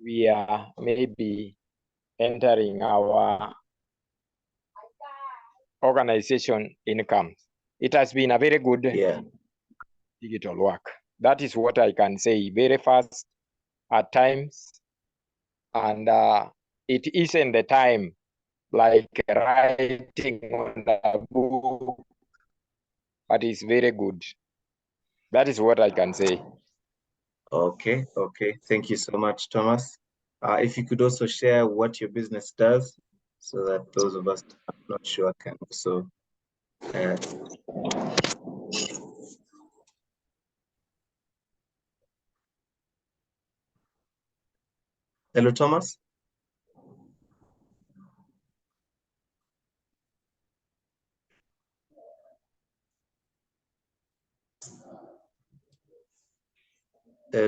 we are maybe entering our organization income. It has been a very good digital work. That is what I can say. Very fast at times, and it isn't the time like writing on a book, but it's very good. That is what I can say. Okay. Thank you so much, Thomas. If you could also share what your business does, so that those of us not sure can also. Hello, Thomas.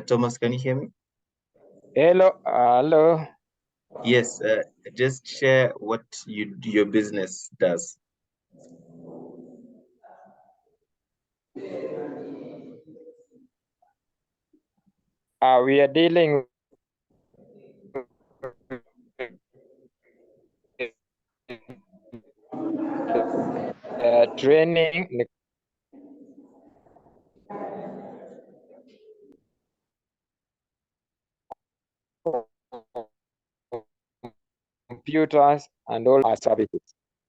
Thomas, can you hear me? Hello. Yes, just share what your business does. We are dealing with training, computers, and all our services.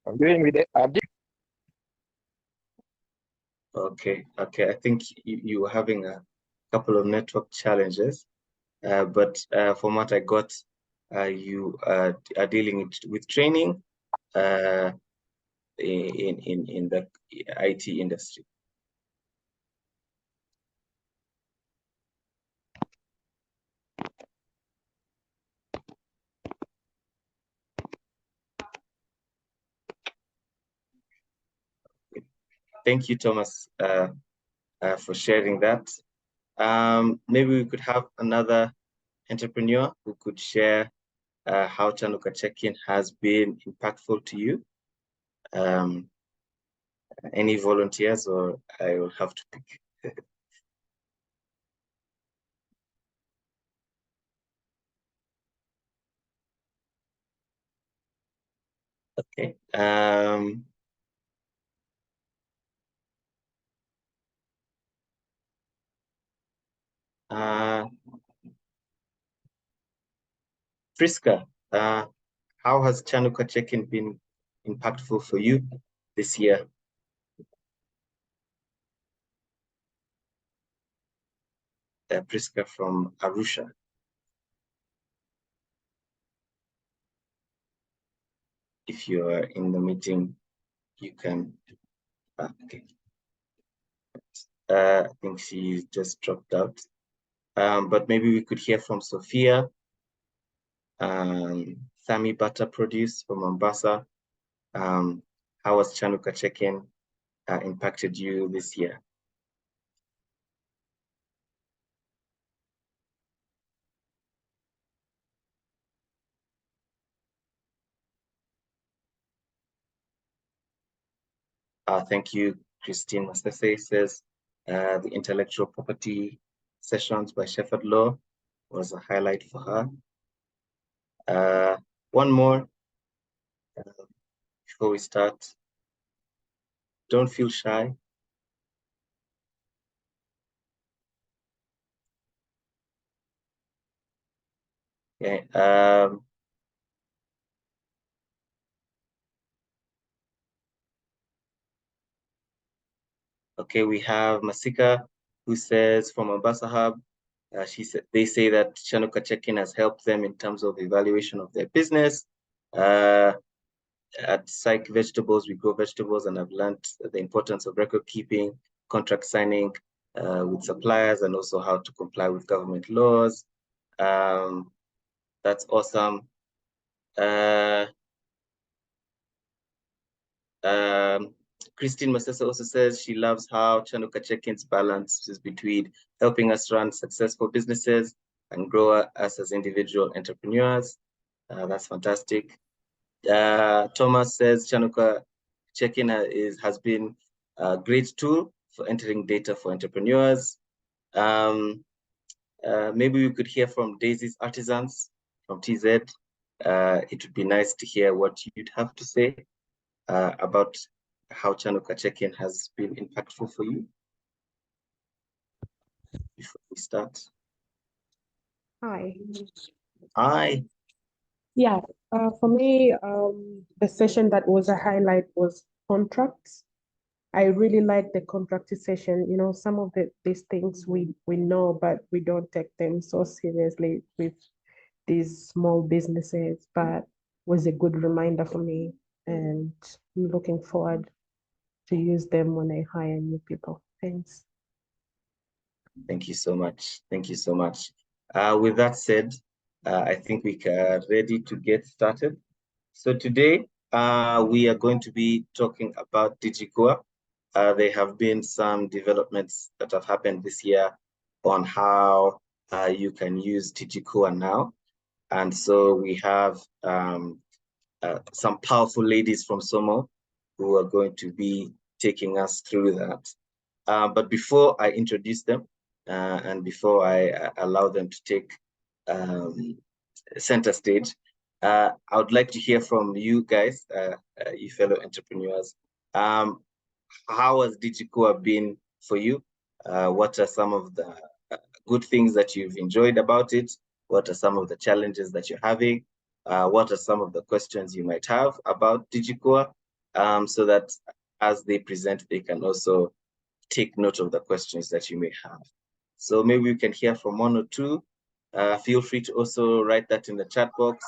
I'm doing with it. Okay. I think you were having a couple of network challenges, but from what I got, you are dealing with training in the IT industry. Thank you, Thomas, for sharing that. Maybe we could have another entrepreneur who could share how Chanuka Checkin has been impactful to you. Any volunteers, or I will have to pick? Okay. Friska, how has Chanuka Checkin been impactful for you this year? Friska from Arusha. If you are in the meeting, you can. Okay. I think she just dropped out. But maybe we could hear from Sophia. Thami Butter Produce from Mombasa. How has Chanuka Checkin impacted you this year? Thank you, Christine Mastese says the intellectual property sessions by Shepherd Law was a highlight for her. One more before we start. Don't feel shy. Okay. Okay, we have Masika, who says from Mombasa Hub, they say that Chanuka Checkin has helped them in terms of evaluation of their business. At Psych Vegetables, we grow vegetables, and I've learned the importance of record keeping, contract signing with suppliers, and also how to comply with government laws. That's awesome. Christine Masesa also says she loves how Chanuka Checkin's balance is between helping us run successful businesses and grow us as individual entrepreneurs. That's fantastic. Thomas says Chanuka Checkin has been a great tool for entering data for entrepreneurs. Maybe we could hear from Daisy's Artisans. from TZ. It would be nice to hear what you'd have to say about how Chanuka Checkin has been impactful for you. Before we start. Hi. Hi. Yeah, for me, the session that was a highlight was contracts. I really like the contract session. You know, some of these things we know, but we don't take them so seriously with these small businesses, but was a good reminder for me, and I'm looking forward to use them when I hire new people. Thanks. Thank you so much. Thank you so much. With that said, I think we are ready to get started. So today, we are going to be talking about DigiCoa. There have been some developments that have happened this year on how you can use DigiCoa now. And so we have some powerful ladies from Somo who are going to be taking us through that. But before I introduce them and before I allow them to take center stage, I would like to hear from you guys, you fellow entrepreneurs. How has DigiCoa been for you? What are some of the good things that you've enjoyed about it? What are some of the challenges that you're having? What are some of the questions you might have about DigiCoa? So that as they present, they can also take note of the questions that you may have. So maybe we can hear from one or two. Feel free to also write that in the chat box.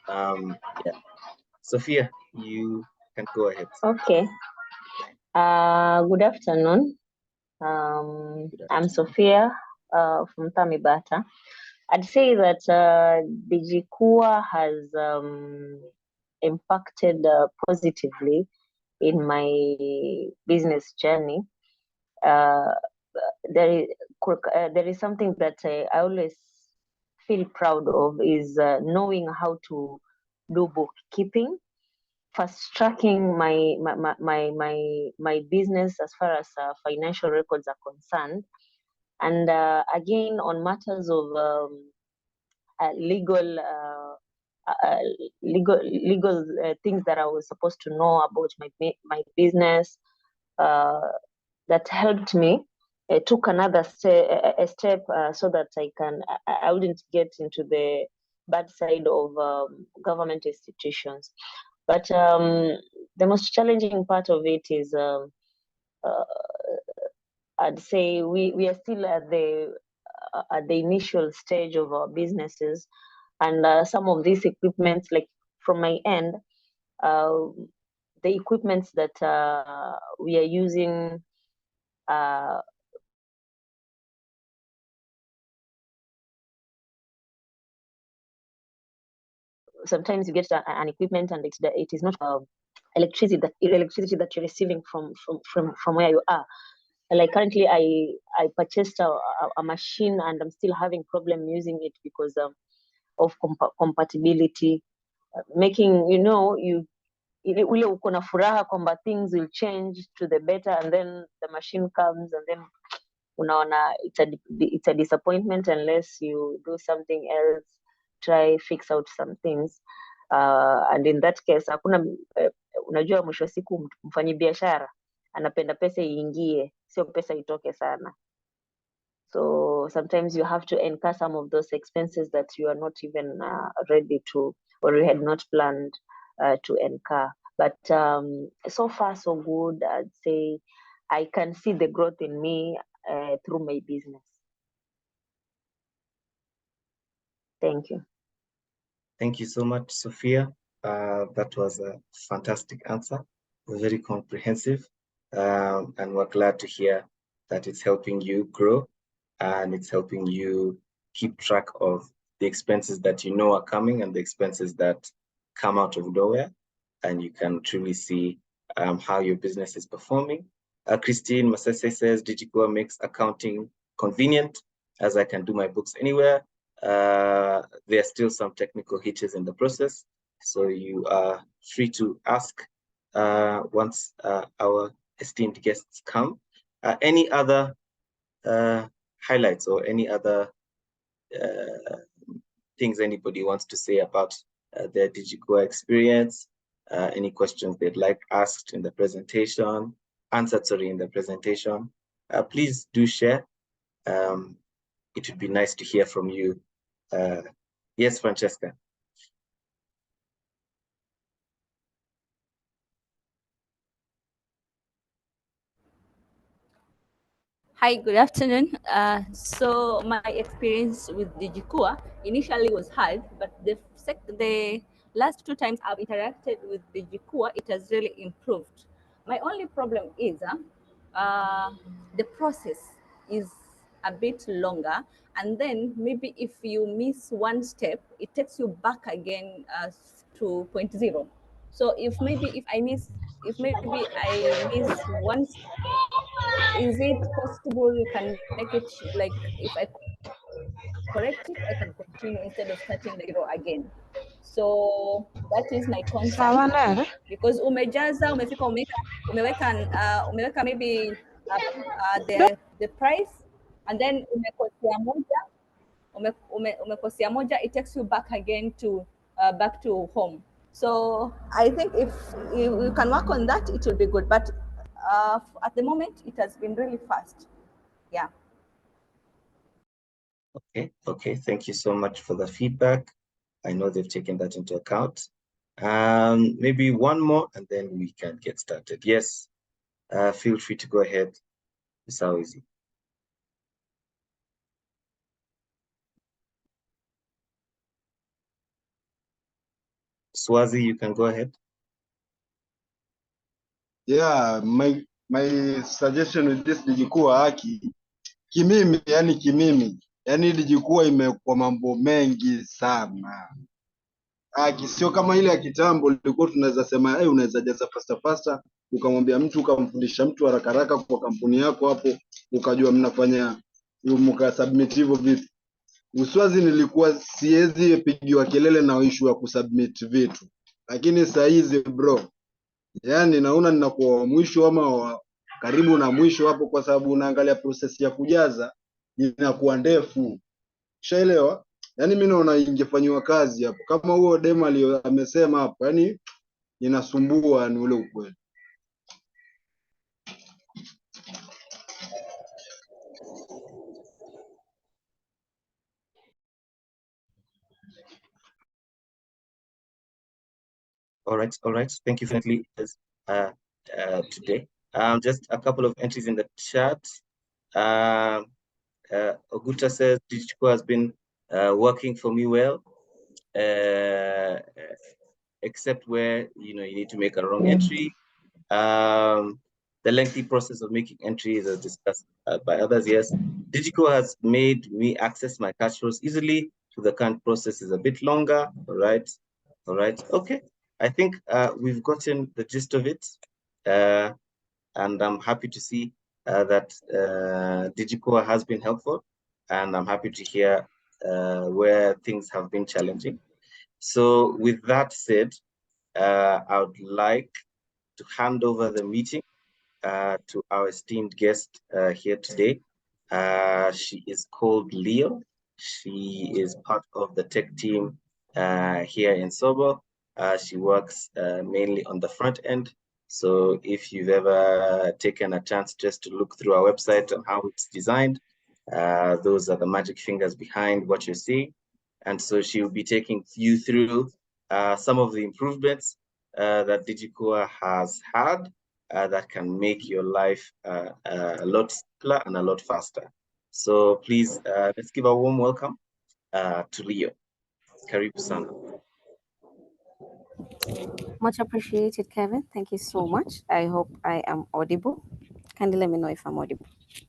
Yeah. Sophia, you can go ahead. Okay. Good afternoon. I'm Sophia from Tamibata. I'd say that DigiCoa has impacted positively in my business journey. There is something that I always feel proud of is knowing how to do bookkeeping, fast tracking my business as far as financial records are concerned, and again on matters of legal things that I was supposed to know about my business. That helped me. I took another step so that I wouldn't get into the bad side of government institutions. But the most challenging part of it is, I'd say we are still at the initial stage of our businesses, and some of these equipments, like from my end, the equipments that we are using. Sometimes you get an equipment and it is not electricity that you're receiving from where you are. Like currently, I purchased a machine and I'm still having problem using it because of compatibility, making you ule uko na furaha kwamba things will change to the better, and then the machine comes and then unaona it's a disappointment unless you do something else, try fix out some things, and in that case hakuna unajua mwisho wa siku mfanyi biashara anapenda pesa iingie, sio pesa itoke sana. So sometimes you have to incur some of those expenses that you are not even ready to, or you had not planned to incur. But so far so good. I'd say I can see the growth in me through my business. Thank you. Thank you so much, Sophia. That was a fantastic answer, very comprehensive, and we're glad to hear that it's helping you grow and it's helping you keep track of the expenses that you know are coming and the expenses that come out of nowhere, and you can truly see how your business is performing. Christine Masese says, DigiCoa makes accounting convenient as I can do my books anywhere. There are still some technical hitches in the process, so you are free to ask once our esteemed guests come. Any other highlights or any other things anybody wants to say about their DigiCoa experience, any questions they'd like asked in the presentation, answered, sorry, in the presentation, please do share. It would be nice to hear from you. Yes, Francesca. Hi, good afternoon. So my experience with DigiCoa initially was hard, but the last 2 times I've interacted with DigiCoa, it has really improved. My only problem is the process is a bit longer, and then maybe if you miss one step, it takes you back again to 0.0. So if maybe I miss one step, is it possible you can make it like if I correct it, I can continue instead of starting the zero again? So that is my concern, because umejaza umefika umeweka maybe the price, and then umekosea moja, it takes you back again to back to home. So I think if you can work on that, it will be good. But at the moment, it has been really fast. Yeah. Okay. Thank you so much for the feedback. I know they've taken that into account. Maybe one more, and then we can get started. Yes, feel free to go ahead, Ms. Awizi. Swazi, you can go ahead. Yeah, my suggestion with this DigiCoa haki kimimi, yani DigiCoa imekuwa mambo mengi sana. Haki sio kama ile ya kitambo, ilikuwa tunaweza sema unaweza jaza fasta ukamwambia mtu ukamfundisha mtu haraka haraka kwa kampuni yako, hapo ukajua mnafanya mkasubmit hivyo vitu. Uswazi nilikuwa siwezi pigiwa kelele na issue ya kusubmit vitu, lakini saa hizi bro, yani naona ninakuwa mwisho ama karibu na mwisho hapo, kwa sababu unaangalia process ya kujaza inakuwa ndefu. Ushaelewa? Yani mimi naona ingefanywa kazi hapo kama huo demo amesema hapo, yani inasumbua, ni ule ukweli. All right. Thank you for today. Just a couple of entries in the chat. Oguta says DigiCoa has been working for me well, except where you need to make a wrong entry. The lengthy process of making entries as discussed by others. Yes, DigiCoa has made me access my cash flows easily. So the current process is a bit longer. All right. Okay. I think we've gotten the gist of it, and I'm happy to see that DigiCoa has been helpful, and I'm happy to hear where things have been challenging. So with that said, I would like to hand over the meeting to our esteemed guest here today. She is called Leo. She is part of the tech team here in Sobo. She works mainly on the front end. So if you've ever taken a chance just to look through our website and how it's designed, those are the magic fingers behind what you're seeing. And so she will be taking you through some of the improvements that DigiCoa has had that can make your life a lot simpler and a lot faster. So please, let's give a warm welcome to Leo. Karibu sana. Much appreciated, Kevin. Thank you so much. I hope I am audible. Kindly let me know if I'm audible.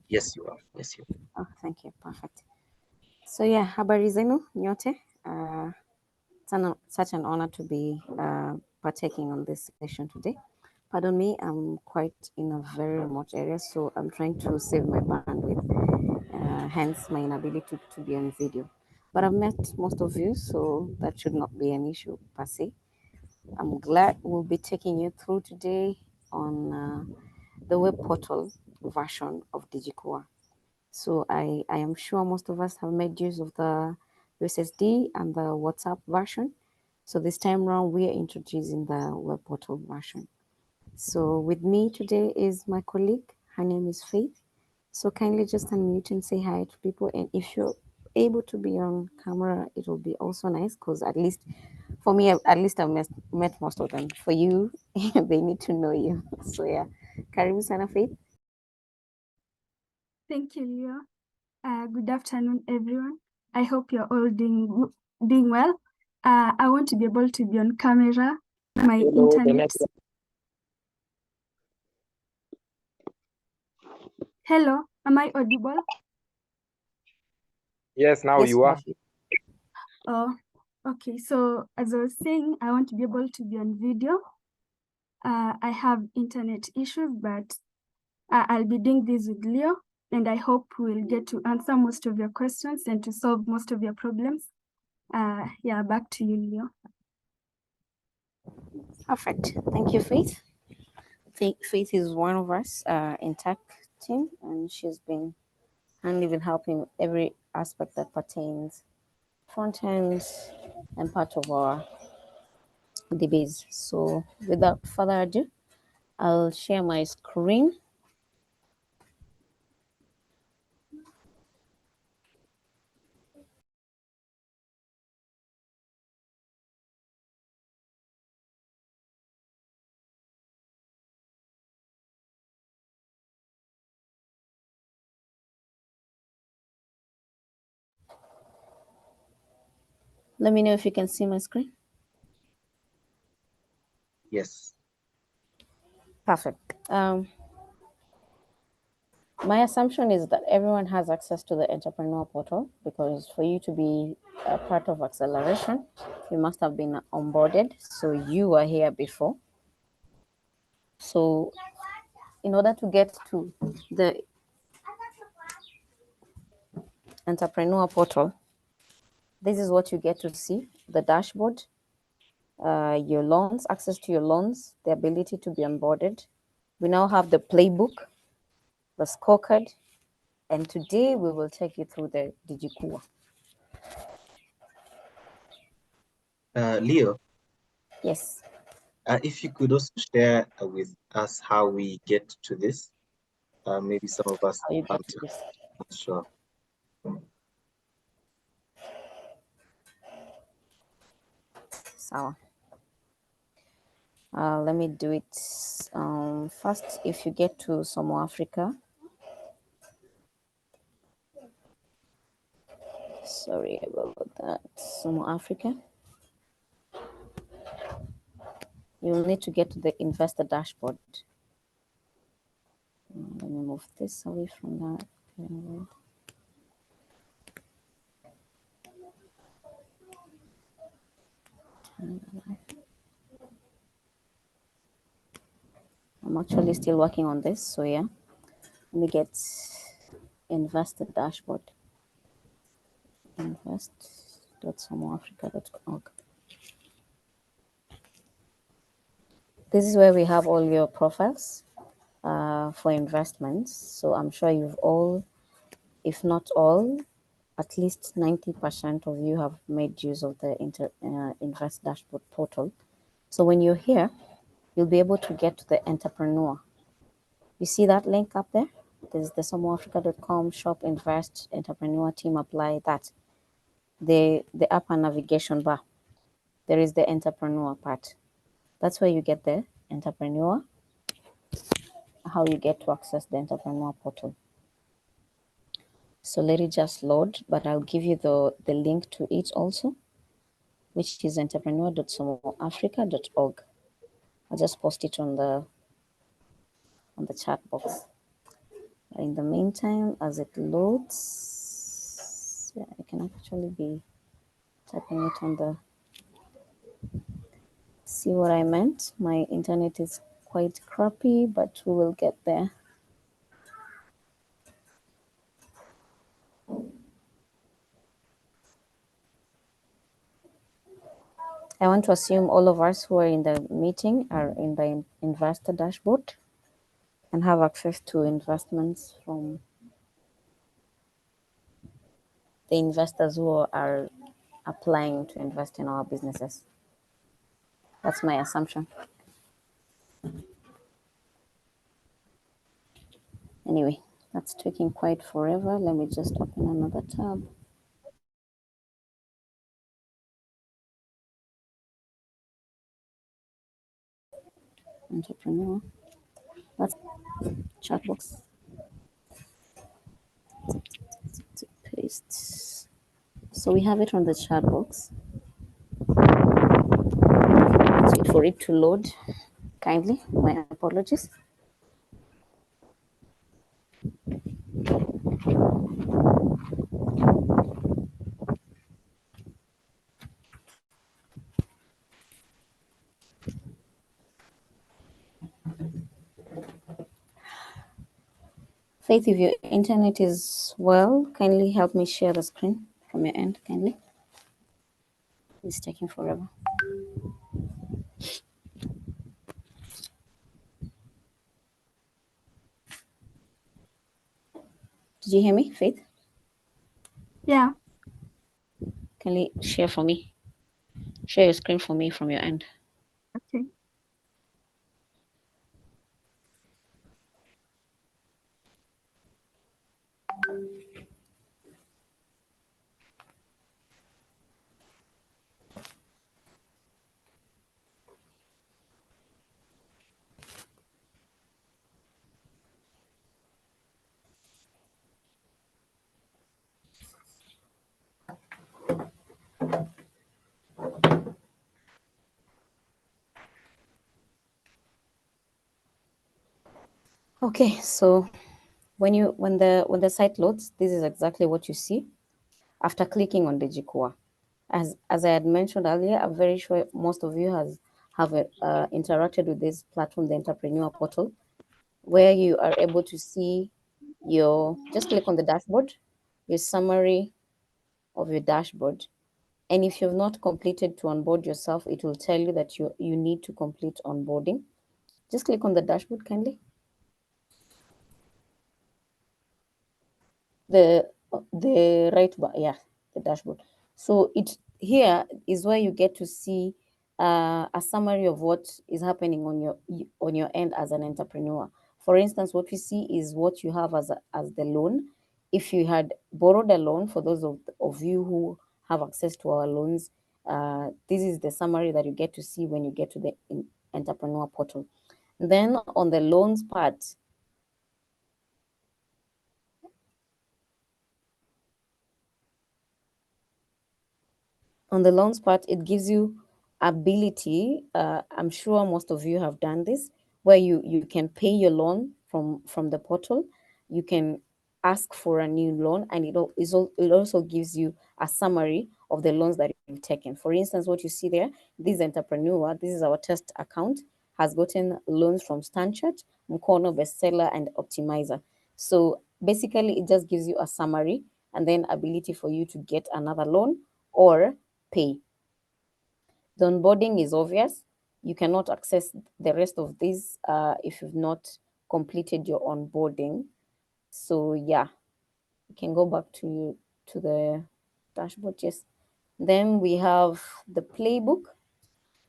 Yes, you are. Oh, thank you. Perfect. So yeah, habari zenu nyote. It's such an honor to be partaking on this session today. Pardon me, I'm quite in a very remote area, so I'm trying to save my bandwidth, hence my inability to be on video. But I've met most of you, so that should not be an issue per se. I'm glad we'll be taking you through today on the web portal version of DigiCoa. So I am sure most of us have made use of the USSD and the WhatsApp version. So this time around, we are introducing the web portal version. So with me today is my colleague. Her name is Faith. So kindly just unmute and say hi to people. And if you're able to be on camera, it will be also nice, because at least for me, at least I've met most of them. For you, they need to know you. So yeah, karibu sana Faith. Thank you, Leo. Good afternoon, everyone. I hope you're all doing well. I want to be able to be on camera. My internet. Hello, am I audible? Yes, now Yes, you are. Oh, okay. So as I was saying, I want to be able to be on video. I have internet issues, but I'll be doing this with Leo, and I hope we'll get to answer most of your questions and to solve most of your problems. Yeah, back to you, Leo. Perfect. Thank you, Faith. Faith is one of us in tech team, and she's been been helping every aspect that pertains front end and part of our DBs. So without further ado, I'll share my screen. Let me know if you can see my screen. Yes. Perfect. My assumption is that everyone has access to the entrepreneur portal, because for you to be a part of acceleration, you must have been onboarded. So you were here before. So in order to get to the entrepreneur portal, this is what you get to see: the dashboard, your loans, access to your loans, the ability to be onboarded. We now have the playbook, the scorecard, and today we will take you through the DigiKua. Leo? Yes. If you could also share with us how we get to this. Maybe some of us aren't sure. So let me do it first. If you get to Somo Africa, sorry about that, Somo Africa, you will need to get to the investor dashboard. Let me move this away from that. I'm actually still working on this, so yeah. Let me get investor dashboard. Invest.somoafrica.org. This is where we have all your profiles for investments. So I'm sure you've all, if not all, at least 90% of you have made use of the Invest Dashboard portal. So when you're here, you'll be able to get to the entrepreneur. You see that link up there? There's the somoafrica.com shop, invest, entrepreneur, team, apply, that. The upper navigation bar, there is the entrepreneur part. That's where you get the entrepreneur, how you get to access the entrepreneur portal. So let it just load, but I'll give you the link to it also, which is entrepreneur.somoafrica.org. I'll just post it on the chat box. In the meantime, as it loads, yeah, I can actually be typing it on the, see what I meant? My internet is quite crappy, but we will get there. I want to assume all of us who are in the meeting are in the investor dashboard and have access to investments from the investors who are applying to invest in our businesses. That's my assumption. Anyway, that's taking quite forever. Let me just open another tab. Entrepreneur. That's chat box. Paste. So we have it on the chat box. Let's wait for it to load. Kindly, my apologies. Faith, if your internet is well, kindly help me share the screen from your end, kindly. It's taking forever. Did you hear me, Faith? Yeah. Kindly share for me. Share your screen for me from your end. Okay. Okay, so when the site loads, this is exactly what you see after clicking on the Jikua. As I had mentioned earlier, I'm very sure most of you have interacted with this platform, the Entrepreneur Portal, where you are able to see just click on the dashboard, your summary of your dashboard. And if you've not completed to onboard yourself, it will tell you that you need to complete onboarding. Just click on the dashboard kindly. The right bar, yeah, the dashboard. So here is where you get to see a summary of what is happening on your end as an entrepreneur. For instance, what we see is what you have as the loan. If you had borrowed a loan, for those of you who have access to our loans, this is the summary that you get to see when you get to the entrepreneur portal. Then on the loans part, it gives you ability. I'm sure most of you have done this, where you can pay your loan from the portal. You can ask for a new loan, and it also gives you a summary of the loans that you've taken. For instance, what you see there, this entrepreneur, this is our test account, has gotten loans from Stanchart, Mkono, Bestseller, and Optimizer. So basically, it just gives you a summary and then ability for you to get another loan or pay. The onboarding is obvious. You cannot access the rest of this if you've not completed your onboarding. So yeah, you can go back to the dashboard. Yes. Then we have the playbook.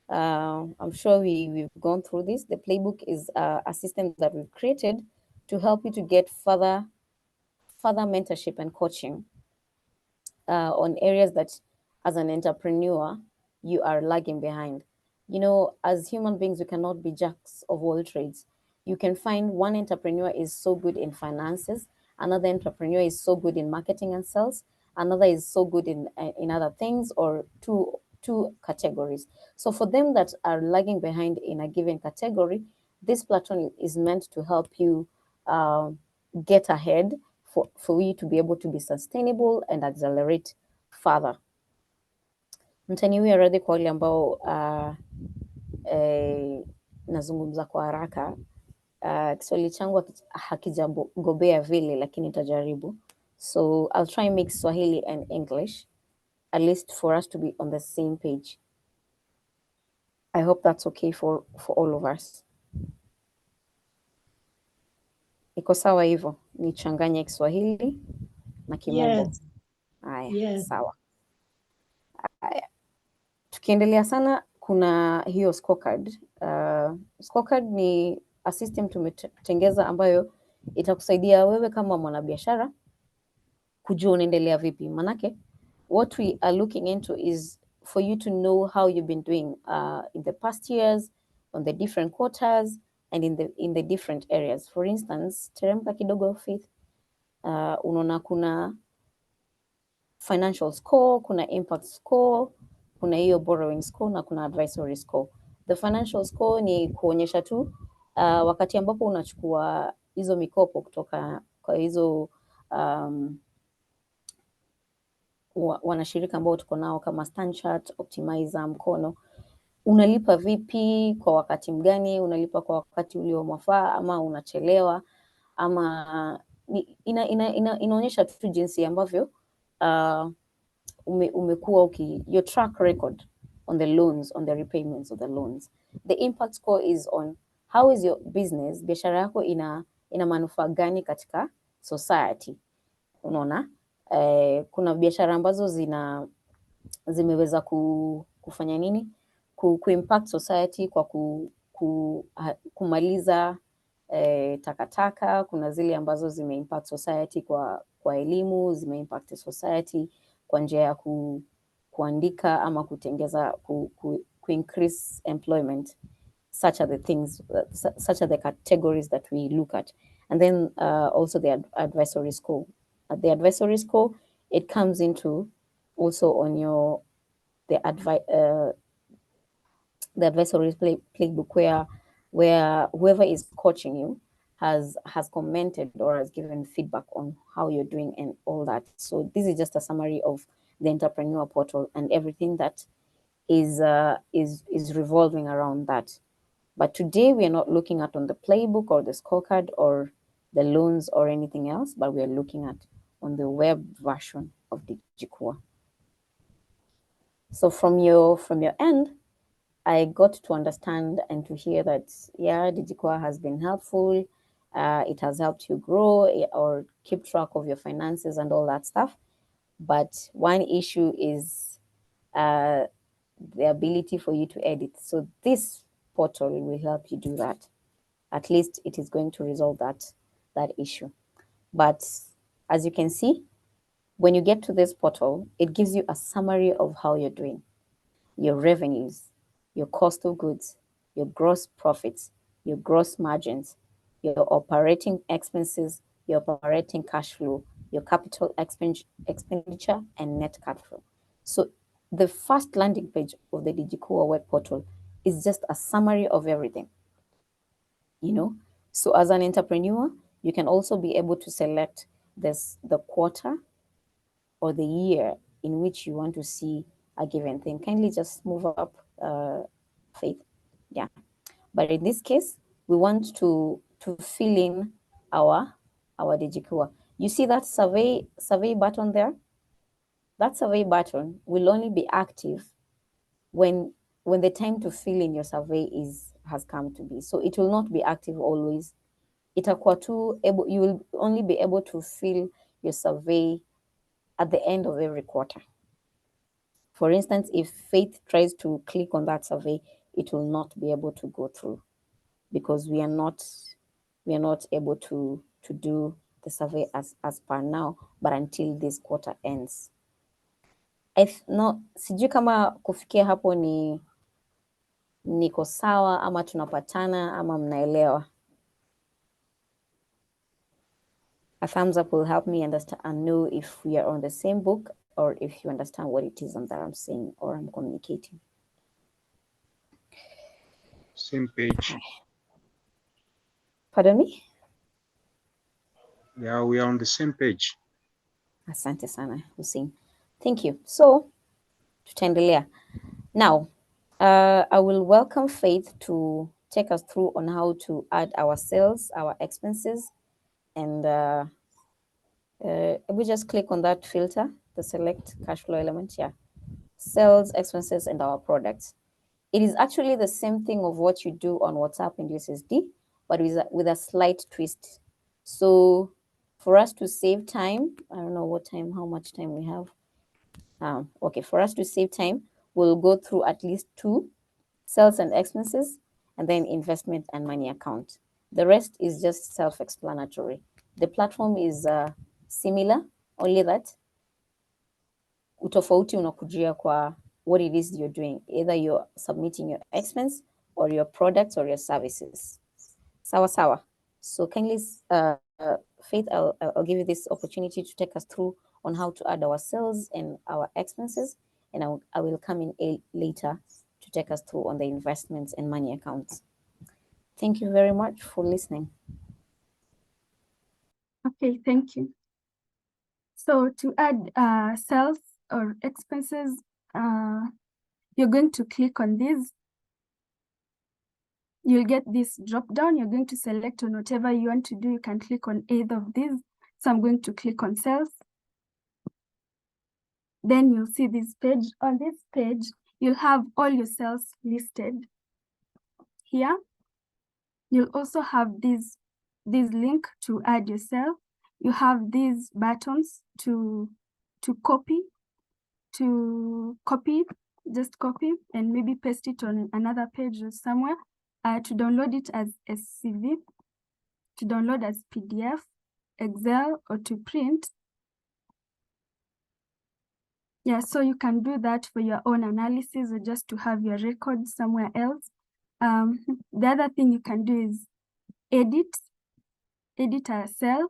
I'm sure we've gone through this. The playbook is a system that we've created to help you to get further mentorship and coaching on areas that as an entrepreneur you are lagging behind. As human beings, we cannot be jacks of all trades. You can find one entrepreneur is so good in finances, another entrepreneur is so good in marketing and sales, another is so good in other things, or two categories. So for them that are lagging behind in a given category, this platform is meant to help you get ahead, for you to be able to be sustainable and accelerate further. Mtaniwia radhi kwa wale ambao nazungumza kwa haraka. Kiswahili changu hakijagobea vile, lakini nitajaribu. So I'll try and mix Swahili and English, at least for us to be on the same page. I hope that's okay for all of us. Iko sawa hivyo? Nichanganye Kiswahili na Kimombo? Yes. Haya, Yes. sawa. Tukiendelea sana, kuna hiyo scorecard. Scorecard ni a system tumetengeza ambayo itakusaidia wewe kama mwanabiashara kujua unaendelea vipi. Manake what we are looking into is for you to know how you've been doing in the past years, on the different quarters, and in the different areas. For instance, teremka kidogo Faith, unaona kuna financial score, kuna impact score, kuna hiyo borrowing score na kuna advisory score. The financial score ni kuonyesha tu wakati ambapo unachukua hizo mikopo kutoka kwa hizo wanashirika ambao tuko nao kama Stanchart, Optimizer, Mkono, unalipa vipi, kwa wakati mgani, unalipa kwa wakati uliomwafaa ama unachelewa, ama inaonyesha tu jinsi ambavyo umekuwa your track record on the loans, on the repayments of the loans. The impact score is on how is your business, biashara yako ina manufaa gani katika society. Unaona, kuna biashara ambazo zimeweza kufanya nini, impact society kwa kumaliza takataka. Kuna zile ambazo zimeimpact society kwa elimu, zimeimpact society kwa njia ya kuandika ama kutengeza increase employment. Such are the things, such are the categories that we look at. And then also the advisory score. The advisory score, it comes into also on the advisory playbook where whoever is coaching you has commented or has given feedback on how you're doing and all that. So this is just a summary of the entrepreneur portal and everything that is revolving around that. But today we are not looking at on the playbook or the scorecard or the loans or anything else, but we are looking at on the web version of DigiKua. So from your end, I got to understand and to hear that, yeah, DigiKua has been helpful. It has helped you grow or keep track of your finances and all that stuff. But one issue is the ability for you to edit. So this portal will help you do that. At least it is going to resolve that issue. But as you can see, when you get to this portal, it gives you a summary of how you're doing, your revenues, your cost of goods, your gross profits, your gross margins, your operating expenses, your operating cash flow, your capital expenditure, and net cash flow. So the first landing page of the DigiKua web portal is just a summary of everything, you know. So as an entrepreneur, you can also be able to select the quarter or the year in which you want to see a given thing. Kindly just move up, Faith. Yeah. But in this case, we want to fill in our DigiKua. You see that survey button there? That survey button will only be active when the time to fill in your survey has come to be. So it will not be active always. You will only be able to fill your survey at the end of every quarter. For instance, if Faith tries to click on that survey, it will not be able to go through because we are not able to do the survey as per now, but until this quarter ends. Sijui kama kufikia hapo niko sawa ama tunapatana ama mnaelewa. A thumbs up will help me understand and know if we are on the same book or if you understand what it is that I'm saying or I'm communicating. Same page. Pardon me? Yeah, we are on the same page. Asante sana, Hussein. Thank you. So, tutaendelea. Now, I will welcome Faith to take us through on how to add our sales, our expenses, and we just click on that filter, the select cash flow element, yeah. Sales, expenses, and our products. It is actually the same thing of what you do on WhatsApp and USSD, but with a slight twist. So for us to save time, I don't know how much time we have. Okay, for us to save time, we'll go through at least 2, sales and expenses, and then investment and money account. The rest is just self-explanatory. The platform is similar, only that utofauti unakujia kwa what it is you're doing. Either you're submitting your expense or your products or your services. Sawa sawa. So kindly, Faith, I'll give you this opportunity to take us through on how to add our sales and our expenses, and I will come in later to take us through on the investments and money accounts. Thank you very much for listening. Okay, thank you. So to add sales or expenses, you're going to click on this. You'll get this drop down. You're going to select on whatever you want to do. You can click on either of these. So I'm going to click on sales. Then you'll see this page. On this page, you'll have all your sales listed here. You'll also have this link to add your sale. You have these buttons to copy, just copy and maybe paste it on another page or somewhere, to download it as SCV, to download as PDF, Excel, or to print. Yeah, so you can do that for your own analysis or just to have your record somewhere else. The other thing you can do is edit a cell.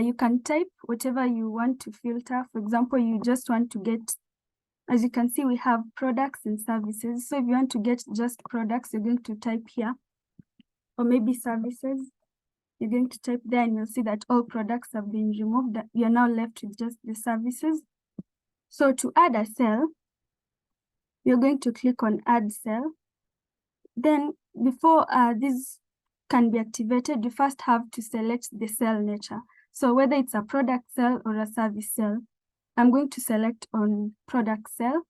You can type whatever you want to filter. For example, you just want to get, as you can see, we have products and services. So if you want to get just products, you're going to type here, or maybe services. You're going to type there and you'll see that all products have been removed. That you're now left with just the services. So to add a cell, you're going to click on add cell. Then before this can be activated, you first have to select the cell nature. So whether it's a product cell or a service cell, I'm going to select on product cell.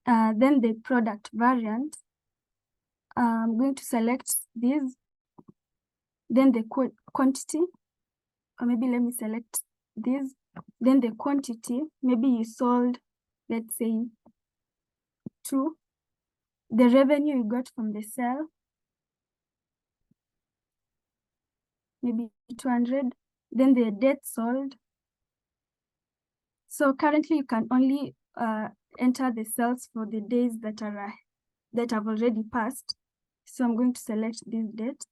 Then the product variant, I'm going to select this. Then the quantity, or maybe let me select this. Then the quantity, maybe you sold, let's say 2. The revenue you got from the sale, maybe 200. Then the date sold. So currently you can only enter the sales for the days that have already passed. So I'm going to select this date.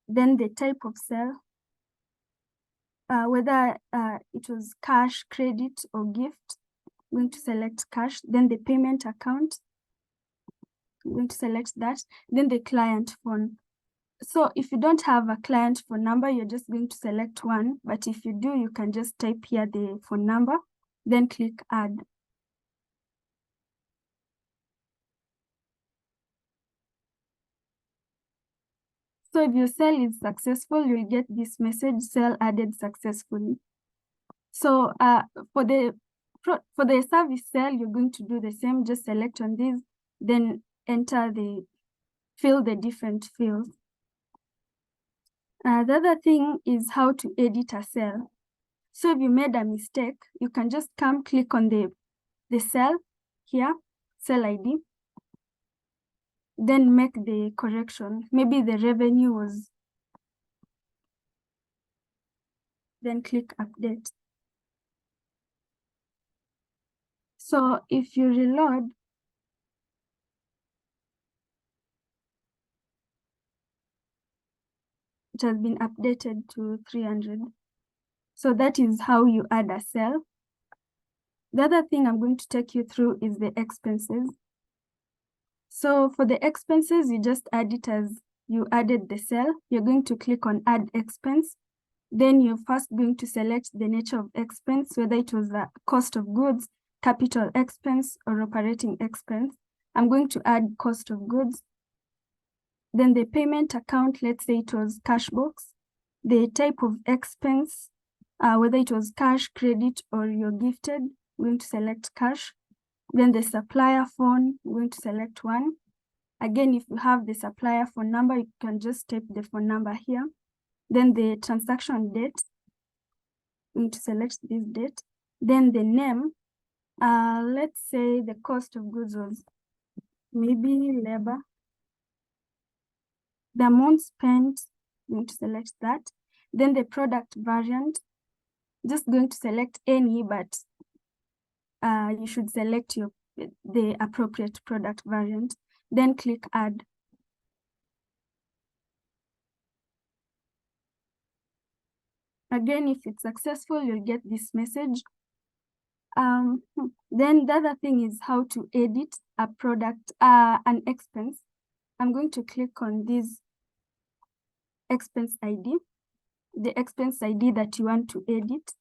Then the type of sale, whether it was cash, credit, or gift. I'm going to select cash. Then the payment account, I'm going to select that. Then the client phone. So if you don't have a client phone number, you're just going to select one. But if you do, you can just type here the phone number, then click add. So if your sale is successful, you'll get this message, sale added successfully. So for the service sale, you're going to do the same, just select on this, then fill the different fields. The other thing is how to edit a cell. So if you made a mistake, you can just click on the cell here, cell ID, then make the correction. Maybe the revenue was, then click update. So if you reload, it has been updated to 300. So that is how you add a cell. The other thing I'm going to take you through is the expenses. So for the expenses, you just add it as you added the cell. You're going to click on add expense. Then you're first going to select the nature of expense, whether it was the cost of goods, capital expense, or operating expense. I'm going to add cost of goods. Then the payment account, let's say it was cash box. The type of expense, whether it was cash, credit, or you're gifted, I'm going to select cash. Then the supplier phone, I'm going to select one. Again, if you have the supplier phone number, you can just type the phone number here. Then the transaction date, I'm going to select this date. Then the name, Let's say the cost of goods was maybe labor. The amount spent, I'm going to select that. Then the product variant, just going to select any, but you should select the appropriate product variant. Then click add. Again, if it's successful, you'll get this message. Then the other thing is how to edit a product, an expense. I'm going to click on this expense ID, the expense ID that you want to edit.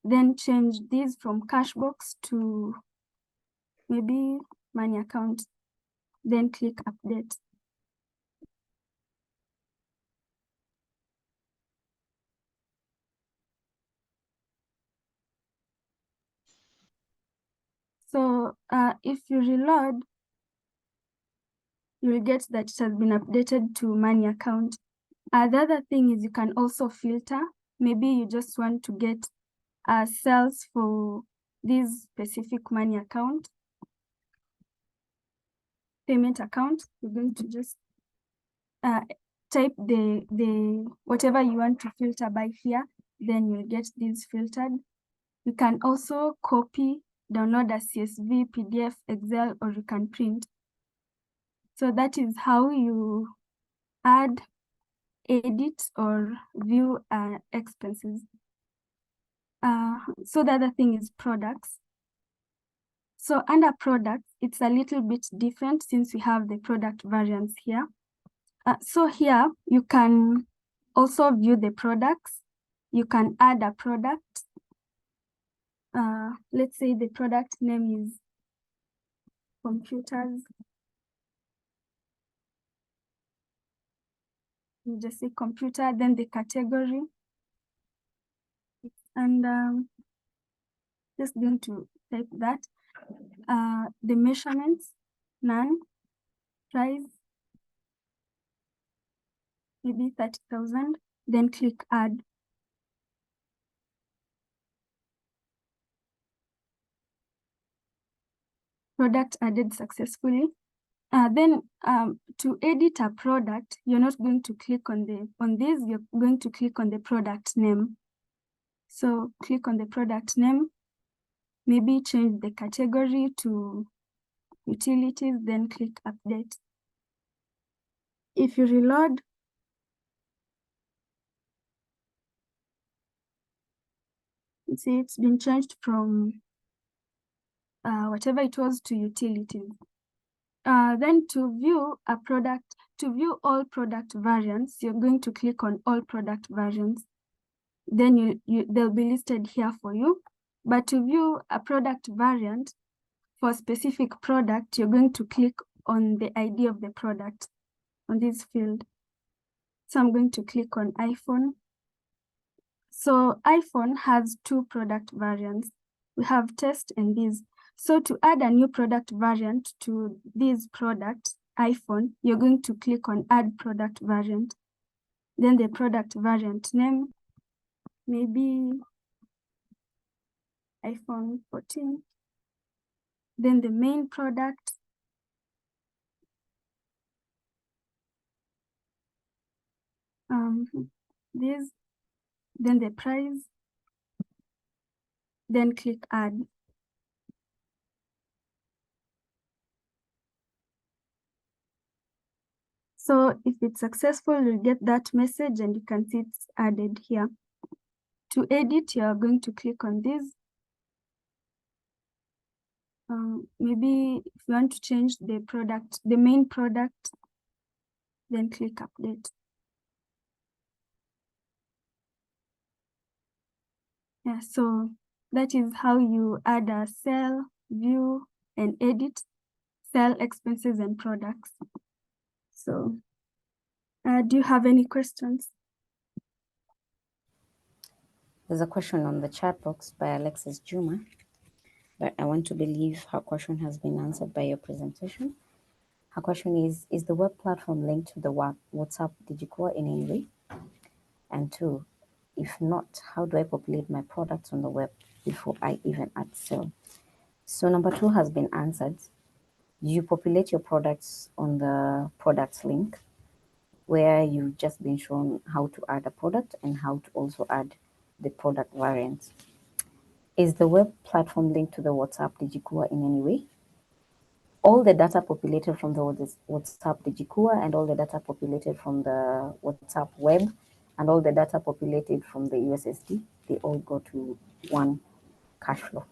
Then change this from cash box to maybe money account. Then click update. So if you reload, you'll get that it has been updated to money account. The other thing is you can also filter. Maybe you just want to get sales for this specific money account, payment account. You're going to just type the whatever you want to filter by here, then you'll get this filtered. You can also copy, download a CSV, PDF, Excel, or you can print. So that is how you add, edit, or view expenses. So the other thing is products. So under products, it's a little bit different since we have the product variants here. So here you can also view the products. You can add a product. Let's say the product name is computers. You just say computer, then the category. And just going to type that. The measurements, none, price, maybe 30,000, then click add. Product added successfully. Then to edit a product, you're not going to click on this, you're going to click on the product name. So click on the product name, maybe change the category to utilities, then click update. If you reload, you see it's been changed from whatever it was to utilities. Then to view a product, to view all product variants, you're going to click on all product variants. Then they'll be listed here for you. But to view a product variant for a specific product, you're going to click on the ID of the product on this field. So I'm going to click on iPhone. So iPhone has two product variants. We have test and this. So to add a new product variant to this product, iPhone, you're going to click on add product variant. Then the product variant name, maybe iPhone 14. Then the main product. This, then the price, then click add. So if it's successful, you'll get that message and you can see it's added here. To edit, you're going to click on this. Maybe if you want to change the product, the main product, then click update. Yeah, so that is how you add a cell, view, and edit cell expenses and products. So do you have any questions? There's a question on the chat box by Alexis Juma, but I want to believe her question has been answered by your presentation. Her question is the web platform linked to the WhatsApp DigiCore in any way? And two, if not, how do I populate my products on the web? before I even add sell. So number 2 has been answered. You populate your products on the products link, where you've just been shown how to add a product and how to also add the product variants. Is the web platform linked to the WhatsApp Digikua in any way? All the data populated from the WhatsApp Digikua and all the data populated from the WhatsApp web and all the data populated from the USSD, they all go to one cash flow.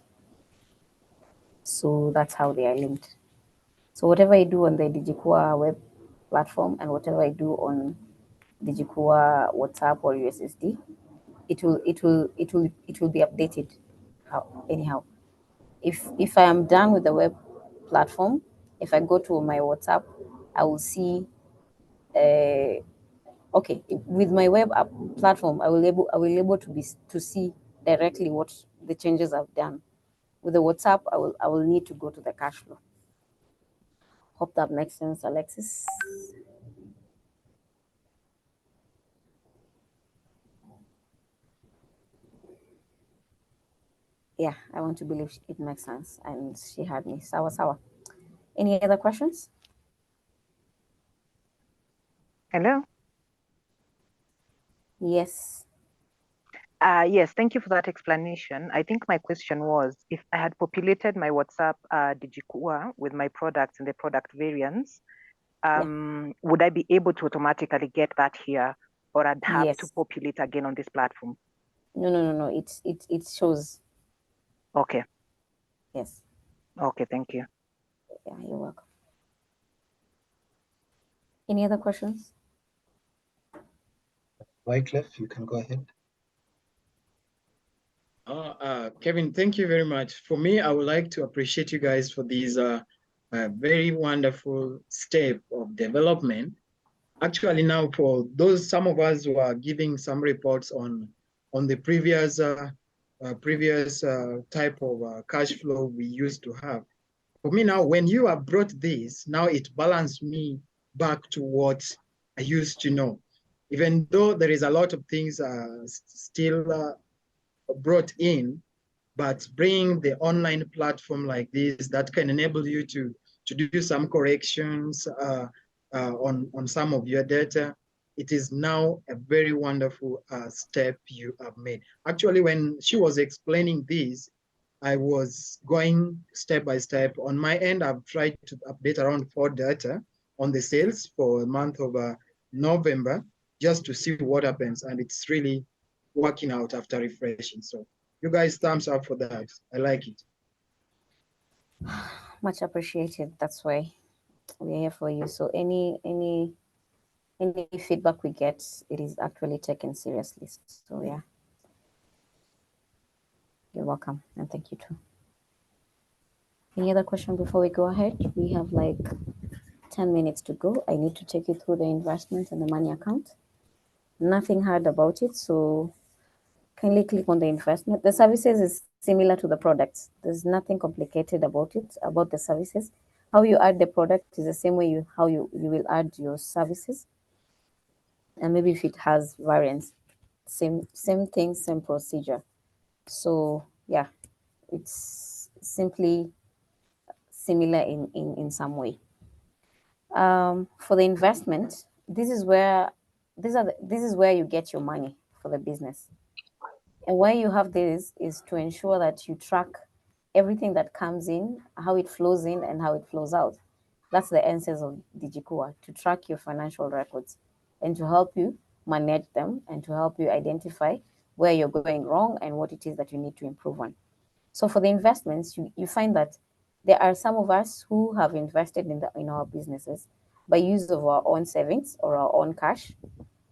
So that's how they are linked. So whatever I do on the Digikua web platform and whatever I do on Digikua WhatsApp or USSD, it will be updated anyhow. If I am done with the web platform, if I go to my WhatsApp, I will see okay, with my web app platform, I will able to see directly what the changes I've done. With the WhatsApp, I will need to go to the cash flow. Hope that makes sense, Alexis. Yeah, I want to believe it makes sense, and she had me. Sawa. Any other questions? Hello. Yes. Yes, thank you for that explanation. I think my question was, if I had populated my WhatsApp Digikua with my products and the product variants, would I be able to automatically get that here, or I'd have to populate again on this platform? No. It shows. Okay. Yes. Okay, thank you. Yeah, you're welcome. Any other questions? Wycliffe, you can go ahead. Kevin, thank you very much. For me, I would like to appreciate you guys for these very wonderful step of development. Actually, now for some of us who are giving some reports on the previous type of cash flow we used to have. For me now, when you have brought this, now it balanced me back to what I used to know. Even though there is a lot of things still brought in, but bringing the online platform like this that can enable you to do some corrections on some of your data, it is now a very wonderful step you have made. Actually, when she was explaining this, I was going step by step. On my end, I've tried to update around 4 data on the sales for the month of November, just to see what happens. And it's really working out after refreshing. So you guys, thumbs up for that. I like it. Much appreciated. That's why we're here for you. So any feedback we get, it is actually taken seriously. So yeah, you're welcome, and thank you too. Any other question before we go ahead? We have like 10 minutes to go. I need to take you through the investment and the money account. Nothing hard about it, so kindly click on the investment. The services is similar to the products. There's nothing complicated about it, about the services. How you add the product is the same way you will add your services. And maybe if it has variants, same thing, same procedure. So yeah, it's simply similar in some way. For the investment, this is where you get your money for the business. And why you have this is to ensure that you track everything that comes in, how it flows in and how it flows out. That's the essence of Digikua, to track your financial records and to help you manage them and to help you identify where you're going wrong and what it is that you need to improve on. So for the investments, you find that there are some of us who have invested in our businesses by use of our own savings or our own cash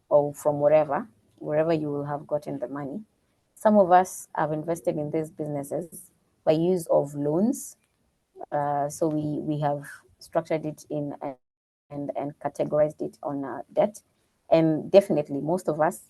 or from wherever you will have gotten the money. Some of us have invested in these businesses by use of loans. So we have structured it in and categorized it on debt. And definitely most of us,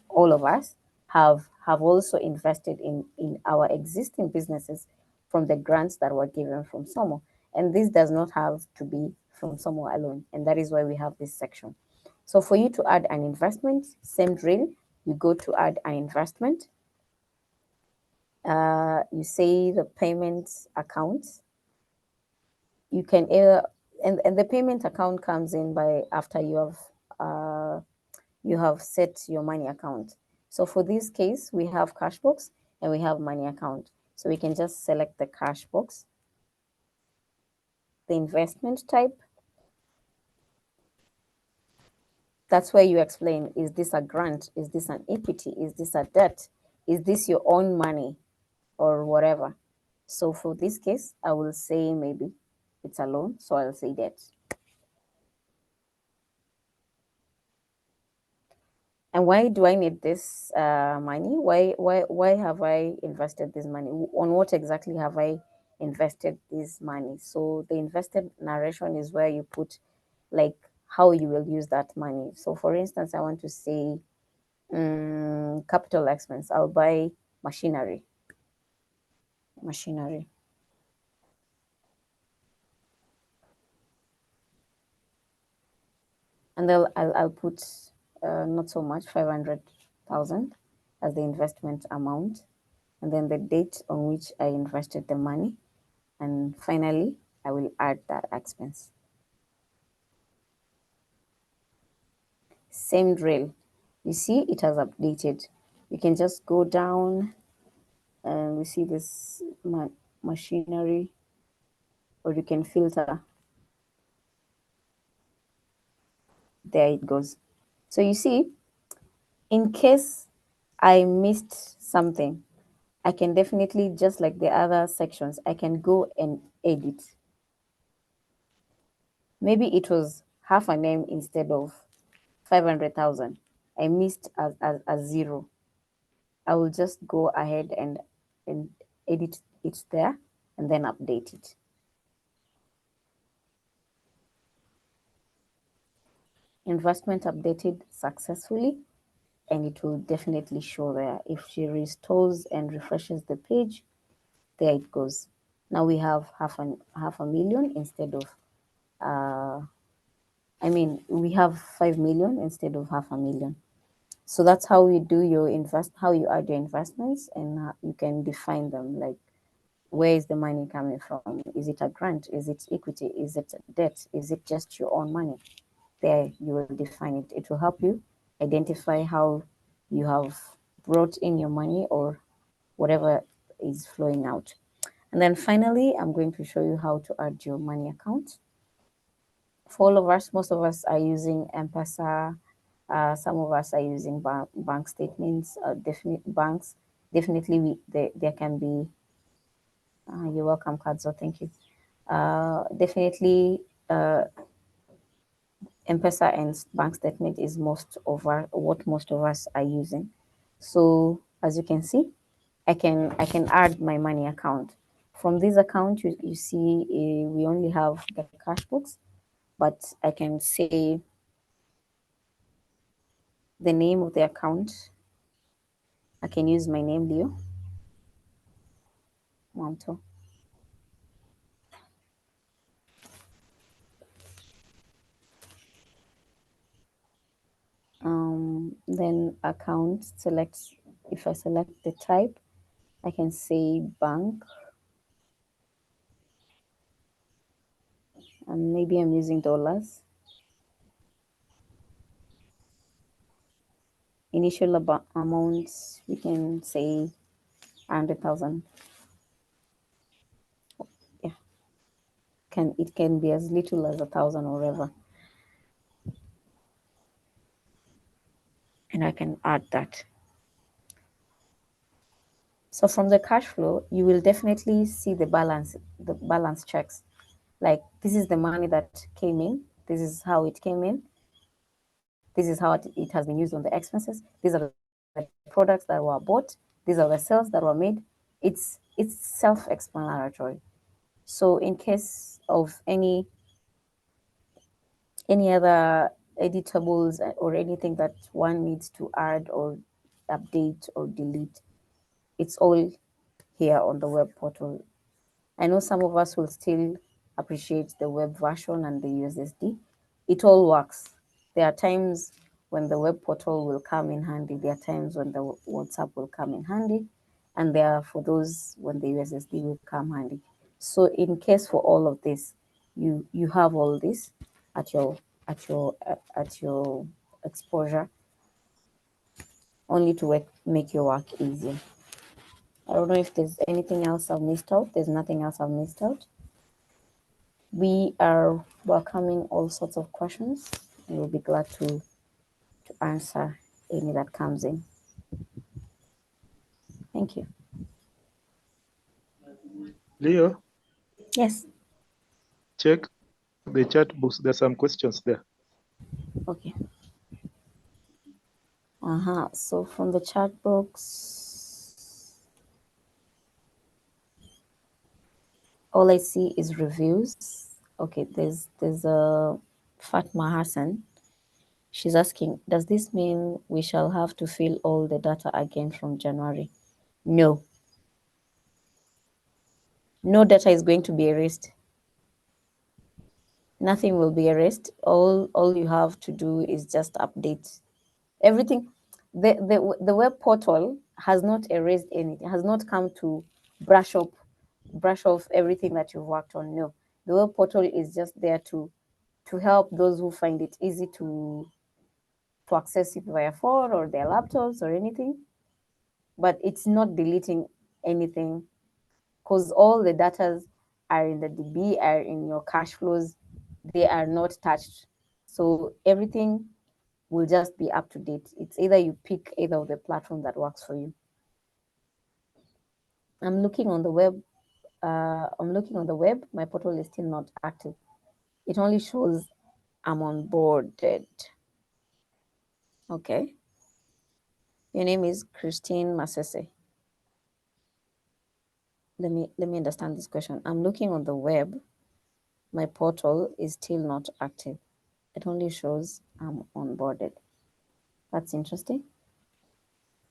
all of us, have also invested in our existing businesses from the grants that were given from SOMO. And this does not have to be from SOMO alone. And that is why we have this section. So for you to add an investment, same drill, you go to add an investment. You say the payment account. You can either, and the payment account comes in by after you have set your money account. So for this case, we have cash box and we have money account. So we can just select the cash box, the investment type. That's where you explain, is this a grant? Is this an equity? Is this a debt? Is this your own money or whatever? So for this case, I will say maybe it's a loan, so I'll say debt. And why do I need this money? Why have I invested this money? On what exactly have I invested this money? So the invested narration is where you put like how you will use that money. So for instance, I want to say capital expense. I'll buy machinery. And then I'll put not so much, 500,000 as the investment amount, and then the date on which I invested the money, and finally I will add that expense. Same drill. You see it has updated. You can just go down and we see this machinery, or you can filter. There it goes. So you see, in case I missed something, I can definitely, just like the other sections, I can go and edit. Maybe it was half a name instead of 500,000. I missed a zero. I will just go ahead and edit it there and then update it. Investment updated successfully, and it will definitely show there. If she restores and refreshes the page, there it goes. Now we have half a million instead of we have 5 million instead of half a million. So that's how you do your how you add your investments, and you can define them, like where is the money coming from? Is it a grant? Is it equity? Is it debt? Is it just your own money? There you will define it. It will help you identify how you have brought in your money or whatever is flowing out. And then finally, I'm going to show you how to add your money account. For all of us, most of us are using M-Pesa. Some of us are using bank statements. Definitely, there can be. You're welcome, Kadzo. Thank you. Definitely, M-Pesa and bank statement is what most of us are using. So as you can see, I can add my money account. From this account, you see we only have the cash books, but I can say the name of the account. I can use my name, Leo Monto. Then account, if I select the type, I can say bank, and maybe I'm using dollars. Initial amount, we can say 100,000. Yeah, it can be as little as 1,000 or whatever, and I can add that. So from the cash flow, you will definitely see the balance checks. Like, this is the money that came in. This is how it came in. This is how it has been used on the expenses. These are the products that were bought. These are the sales that were made. It's self-explanatory. So in case of any other editables or anything that one needs to add or update or delete, it's all here on the web portal. I know some of us will still appreciate the web version and the USSD. It all works. There are times when the web portal will come in handy. There are times when the WhatsApp will come in handy. and they are for those when the USSD will come handy. So in case for all of this, you have all this at your exposure, only to make your work easier. I don't know if there's anything else I've missed out. There's nothing else I've missed out. We are welcoming all sorts of questions, and we'll be glad to answer any that comes in. Thank you. Leo? Yes. Check the chat box. There's some questions there. Okay. So from the chat box, all I see is reviews. Okay, there's a Fatma Hassan. She's asking, does this mean we shall have to fill all the data again from January? No. No data is going to be erased. Nothing will be erased. All you have to do is just update everything. The web portal has not erased anything, has not come to brush off everything that you've worked on. No. The web portal is just there to help those who find it easy to access it via phone or their laptops or anything. But it's not deleting anything, because all the data are in the DB, are in your cash flows. They are not touched. So everything will just be up to date. It's either you pick either of the platform that works for you. I'm looking on the web. My portal is still not active. It only shows I'm onboarded. Okay. Your name is Christine Masese. Let me understand this question. I'm looking on the web. My portal is still not active. It only shows I'm onboarded. That's interesting.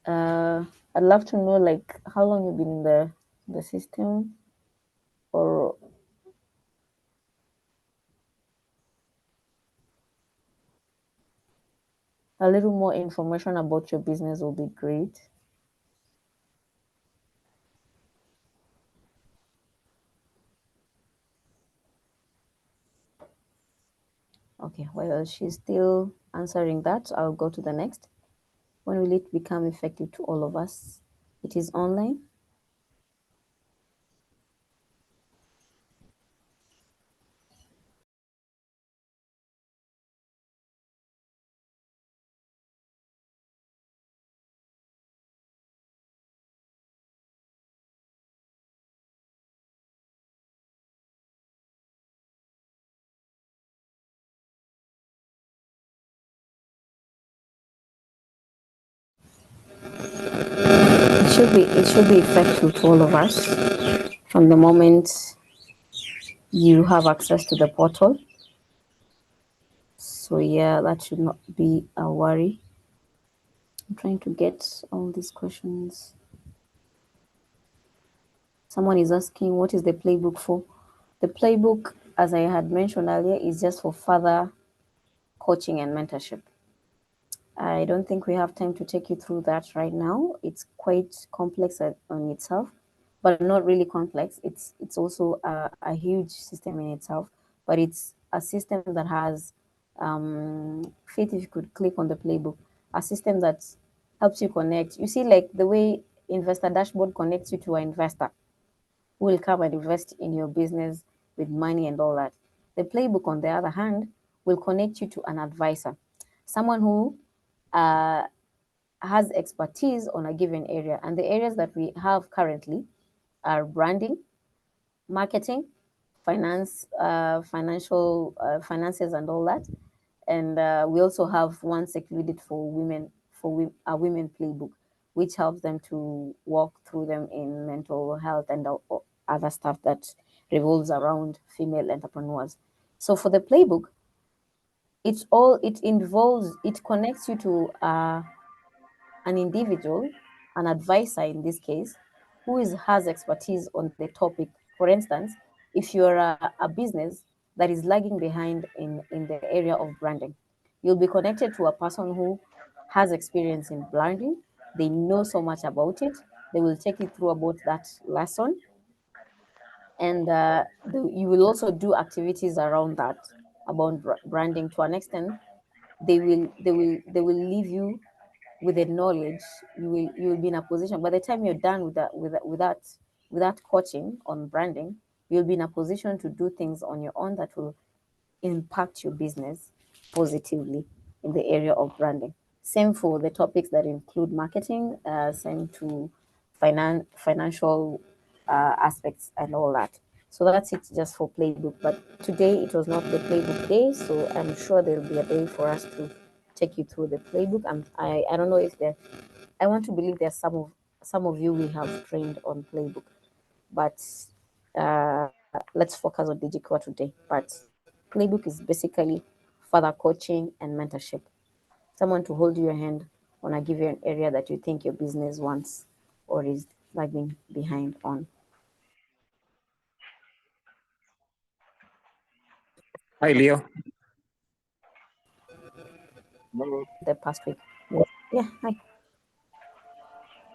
I'd love to know, like, how long you've been in the system, or a little more information about your business will be great. Okay, while she's still answering that, I'll go to the next. When will it become effective to all of us? It is online. It should be effective to all of us from the moment you have access to the portal. So yeah, that should not be a worry. I'm trying to get all these questions. Someone is asking, what is the playbook for? The playbook, as I had mentioned earlier, is just for further coaching and mentorship. I don't think we have time to take you through that right now. It's quite complex on itself, but not really complex. It's also a huge system in itself, but it's a system that has, Faith, if you could click on the playbook, a system that helps you connect. You see, like the way Investor Dashboard connects you to an investor who will come and invest in your business with money and all that. The playbook, on the other hand, will connect you to an advisor, someone who has expertise on a given area. And the areas that we have currently are branding, marketing, finances and all that. And we also have one secluded for women, a women playbook, which helps them to walk through them in mental health and other stuff that revolves around female entrepreneurs. So for the playbook, it connects you to an individual, an advisor in this case, who has expertise on the topic. For instance, if you're a business that is lagging behind in the area of branding, you'll be connected to a person who has experience in branding. They know so much about it. They will take you through about that lesson, and you will also do activities around that about branding. To an extent, they will leave you with the knowledge. You will be in a position by the time you're done with that coaching on branding, you'll be in a position to do things on your own that will impact your business positively in the area of branding. Same for the topics that include marketing, same to financial aspects and all that. So that's it just for playbook. But today it was not the playbook day, so I'm sure there'll be a day for us to take you through the playbook. I don't know if I want to believe there's some of you we have trained on playbook, but let's focus on DigiCore today. But playbook is basically further coaching and mentorship. Someone to hold your hand on a given area that you think your business wants or is lagging behind on. Hi, Leo. The past week. Yeah, hi.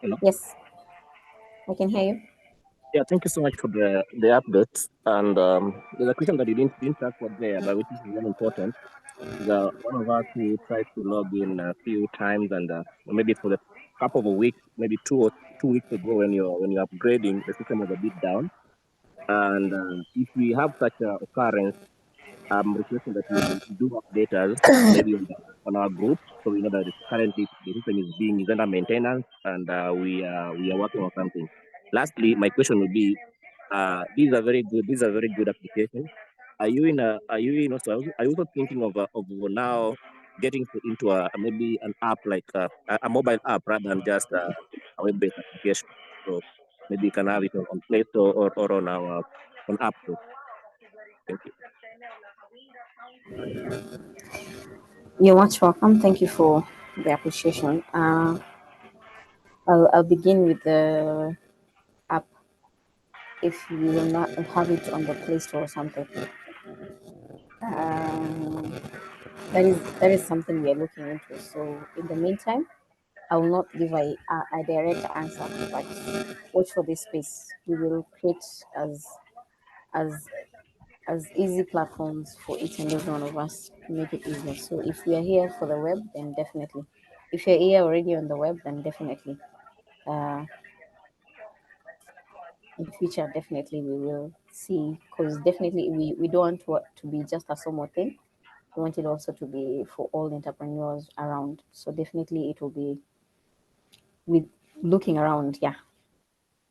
Hello. Yes, I can hear you. Yeah, thank you so much for the updates. And there's a question that you didn't talk about there, but which is very important. One of us who tried to log in a few times, and maybe for the couple of weeks, maybe 2 weeks ago, when you're upgrading, the system was a bit down. And if we have such a occurrence, I'm requesting that you do update us maybe on our group, so we know that currently the system is under maintenance, and we are working on something. Lastly, my question will be, these are very good applications. Are you also thinking of now getting into maybe an app like a mobile app rather than just a web-based application? So maybe you can have it on Play Store or on our App Store. Thank you. You're much welcome. Thank you for the appreciation. I'll begin with the app. If you will not have it on the Play Store or something, that is something we are looking into. So in the meantime, I will not give a direct answer, but watch for this space. We will create as easy platforms for each and every one of us to make it easier. So if we are here for the web, then definitely. If you're here already on the web, then definitely. In future, definitely we will see, because definitely we don't want to be just a small thing. We want it also to be for all entrepreneurs around. So definitely it will be with looking around. Yeah,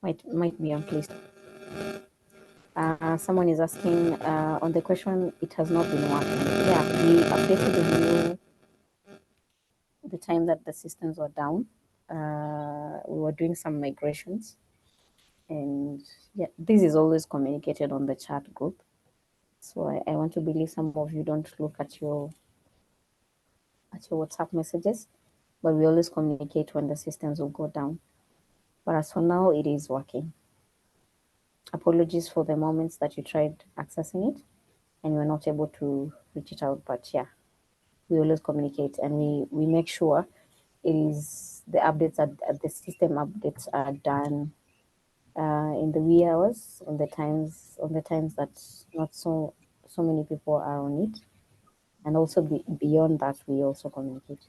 might be on place. Someone is asking on the question, it has not been working. Yeah, we updated the time that the systems were down. We were doing some migrations, and yeah, this is always communicated on the chat group. So I want to believe some of you don't look at your WhatsApp messages, but we always communicate when the systems will go down. But as for now, it is working. Apologies for the moments that you tried accessing it and you were not able to reach it out. But yeah, we always communicate, and we make sure it is the updates the system updates are done in the wee hours, on the times that not so many people are on it, and also beyond that, we also communicate.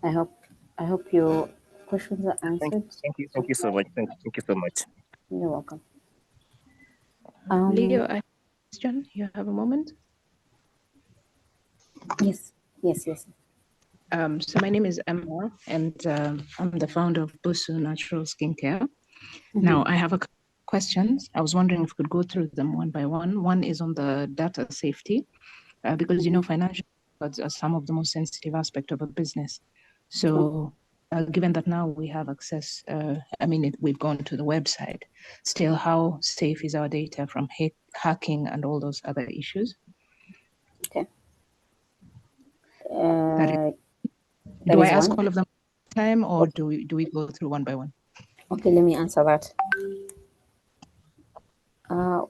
I hope your questions are answered. Thank you so much. Thank you so much. You're welcome. Leo, I have a question. You have a moment? Yes. So my name is Emma, and I'm the founder of Busu Natural Skincare. Now, I have a couple of questions. I was wondering if we could go through them one by one. One is on the data safety, because financial records are some of the most sensitive aspect of a business. So given that now we have access, we've gone to the website, still how safe is our data from hacking and all those other issues? Okay. Do I ask all of them at a time, or do we go through one by one? Okay, let me answer that.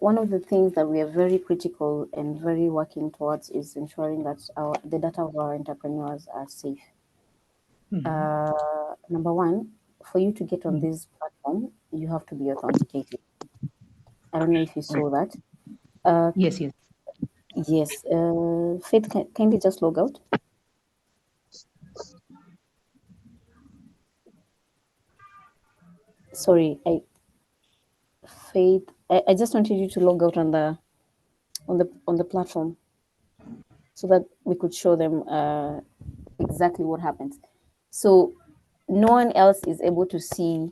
One of the things that we are very critical and very working towards is ensuring that the data of our entrepreneurs are safe. Number one, for you to get on this platform, you have to be authenticated. I don't know if you saw that. Yes. Yes. Faith, kindly just log out. Sorry, Faith, I just wanted you to log out on the platform so that we could show them exactly what happens. So no one else is able to see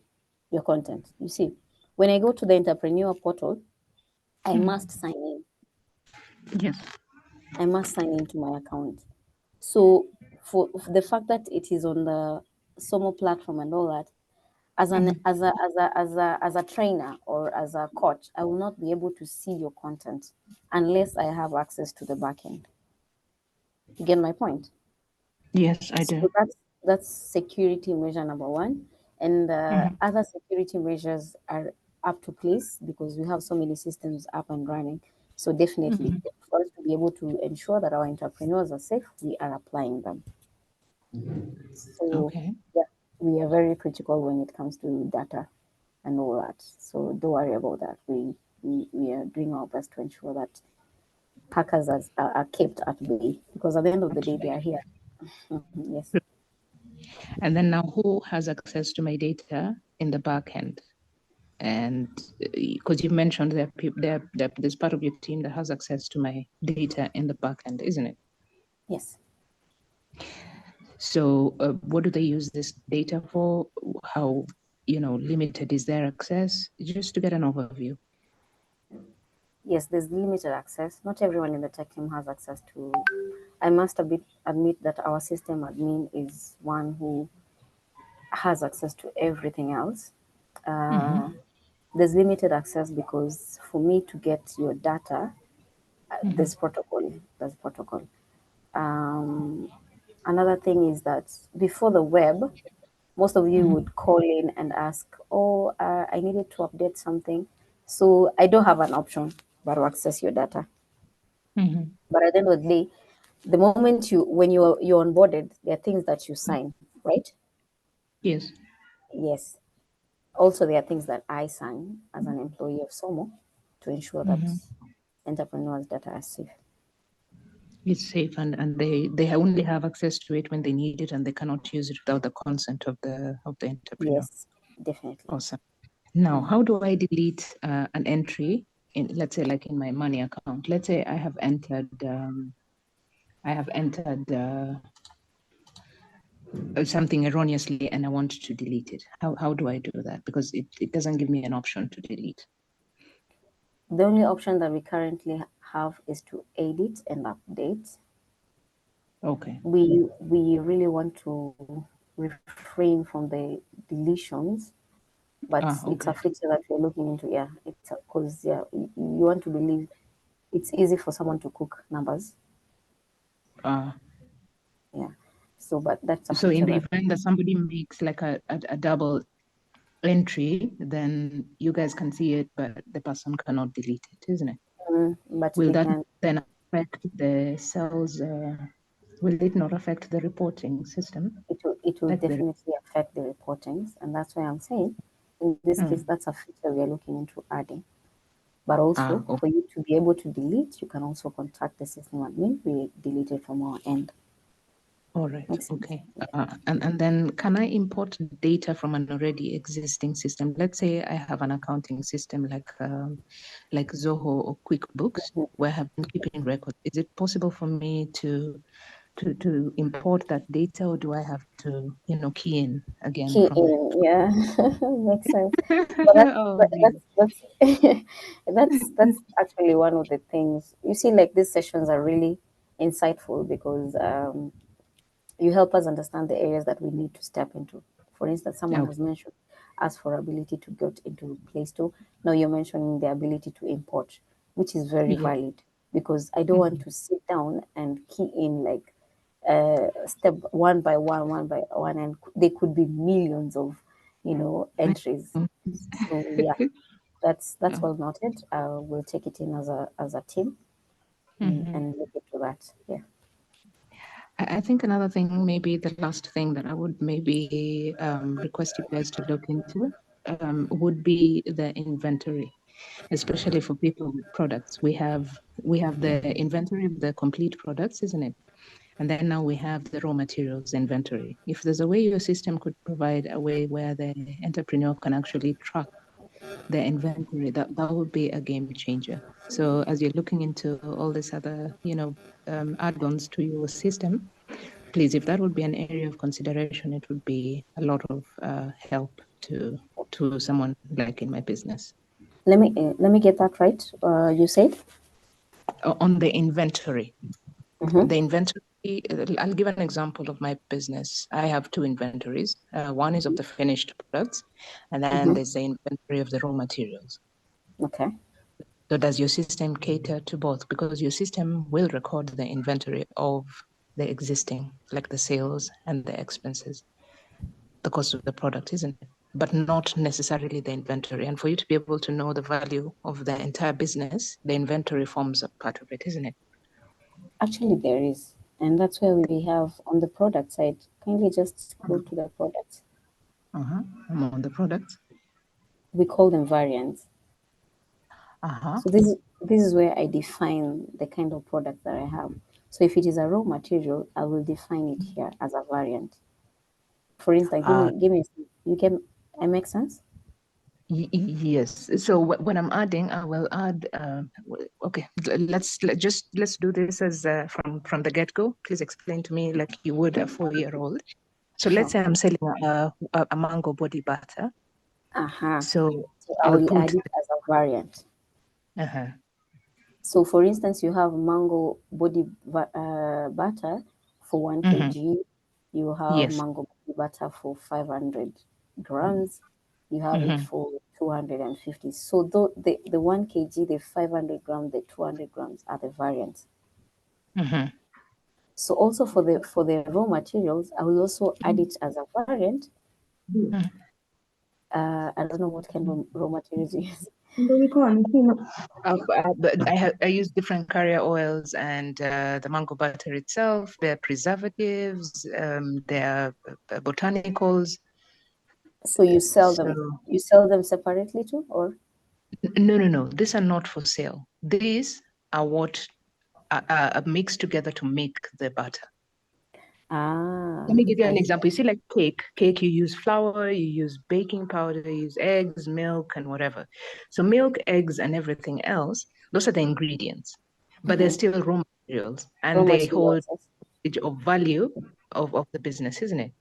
your content. You see, when I go to the entrepreneur portal, I must sign in. Yes. I must sign into my account. So for the fact that it is on the Somo platform and all that, as a trainer or as a coach, I will not be able to see your content unless I have access to the backend. You get my point? Yes, I do. So that's security measure number one, and other security measures are up to place because we have so many systems up and running. So definitely, for us to be able to ensure that our entrepreneurs are safe, we are applying them. So yeah, we are very critical when it comes to data and all that. So don't worry about that. We are doing our best to ensure that hackers are kept at bay because at the end of the day, they are here. Yes. And then now, who has access to my data in the back end? And because you mentioned there's part of your team that has access to my data in the back end, isn't it? Yes. So what do they use this data for? How limited is their access? Just to get an overview. Yes, there's limited access. Not everyone in the tech team has access to. I must admit that our system admin is one who has access to everything else. There's limited access because for me to get your data, there's protocol. There's protocol. Another thing is that before the web, most of you would call in and ask, "Oh, I needed to update something," so I don't have an option but to access your data. But at the end of the day, the moment when you're onboarded, there are things that you sign, right? Yes. Yes. Also, there are things that I sign as an employee of Somo to ensure that entrepreneurs' data are safe. It's safe, and they only have access to it when they need it, and they cannot use it without the consent of the entrepreneur. Yes, definitely. Awesome. Now, how do I delete an entry in, let's say, like in my money account? Let's say I have entered something erroneously and I want to delete it. How do I do that? Because it doesn't give me an option to delete. The only option that we currently have is to edit and update. Okay. We really want to refrain from the deletions, but it's a feature that we're looking into. Yeah, it's because you want to believe it's easy for someone to cook numbers. Yeah. So, but that's a so feature in the that event that somebody makes like a double entry, then you guys can see it, but the person cannot delete it, isn't it? But will they that can then affect the cells? Will it not affect the reporting system? It will definitely affect the reportings, and that's why I'm saying, in this case, that's a feature we are looking into adding. But also, for you to be able to delete, you can also contact the system admin. We delete it from our end. All right. Okay. And then can I import data from an already existing system? Let's say I have an accounting system like Zoho or QuickBooks, where I have been keeping records. Is it possible for me to import that data, or do I have to key in again? Yeah, makes sense. But that's actually one of the things. You see, like these sessions are really insightful because you help us understand the areas that we need to step into. For instance, someone has mentioned as for ability to get into Play Store. Now you're mentioning the ability to import, which is very valid because I don't want to sit down and key in like step one by one, and there could be millions of entries. So yeah, that's well noted. We'll take it in as a team and look into that. Yeah. I think another thing, maybe the last thing that I would maybe request you guys to look into would be the inventory, especially for people with products. We have the inventory of the complete products, isn't it? And then now we have the raw materials inventory. If there's a way your system could provide a way where the entrepreneur can actually track the inventory, that would be a game changer. So as you're looking into all these other, add-ons to your system, please, if that would be an area of consideration, it would be a lot of help to someone like in my business. Let me get that right. You said on the inventory. Mhm. The inventory. I'll give an example of my business. I have two inventories. One is of the finished products, and then Mhm. there's the inventory of the raw materials. Okay. So does your system cater to both? Because your system will record the inventory of the existing, like the sales and the expenses, the cost of the product, isn't it? But not necessarily the inventory. And for you to be able to know the value of the entire business, the inventory forms a part of it, isn't it? Actually, there is, and that's where we have on the product side. Kindly just go to the products. I'm on the products. We call them variants. So this is where I define the kind of product that I have. So if it is a raw material, I will define it here as a variant. For instance, give me. You can. It makes sense. Yes. So when I'm adding, I will add. Okay, let's do this as from the get go. Please explain to me like you would a 4-year-old. So let's say I'm selling a mango body butter. So I I'll will put add it as a variant. Uh-huh. So for instance, you have mango body butter for 1 kg. You have Yes. mango body butter for 500 grams. You have it for 250. So the 1 kg, the 500 grams, the 200 grams are the variants. So also for the raw materials, I will also add it as a variant. I don't know what kind of raw materials you use. I use different carrier oils and the mango butter itself. There are preservatives. There are botanicals. So you sell them. You sell them separately too, or? No. These are not for sale. These are what are mixed together to make the butter. Let me give you an example. You see, like cake, you use flour, you use baking powder, you use eggs, milk, and whatever. So milk, eggs, and everything else, those are the ingredients, but they're still raw materials, and they hold of value of the business, isn't it?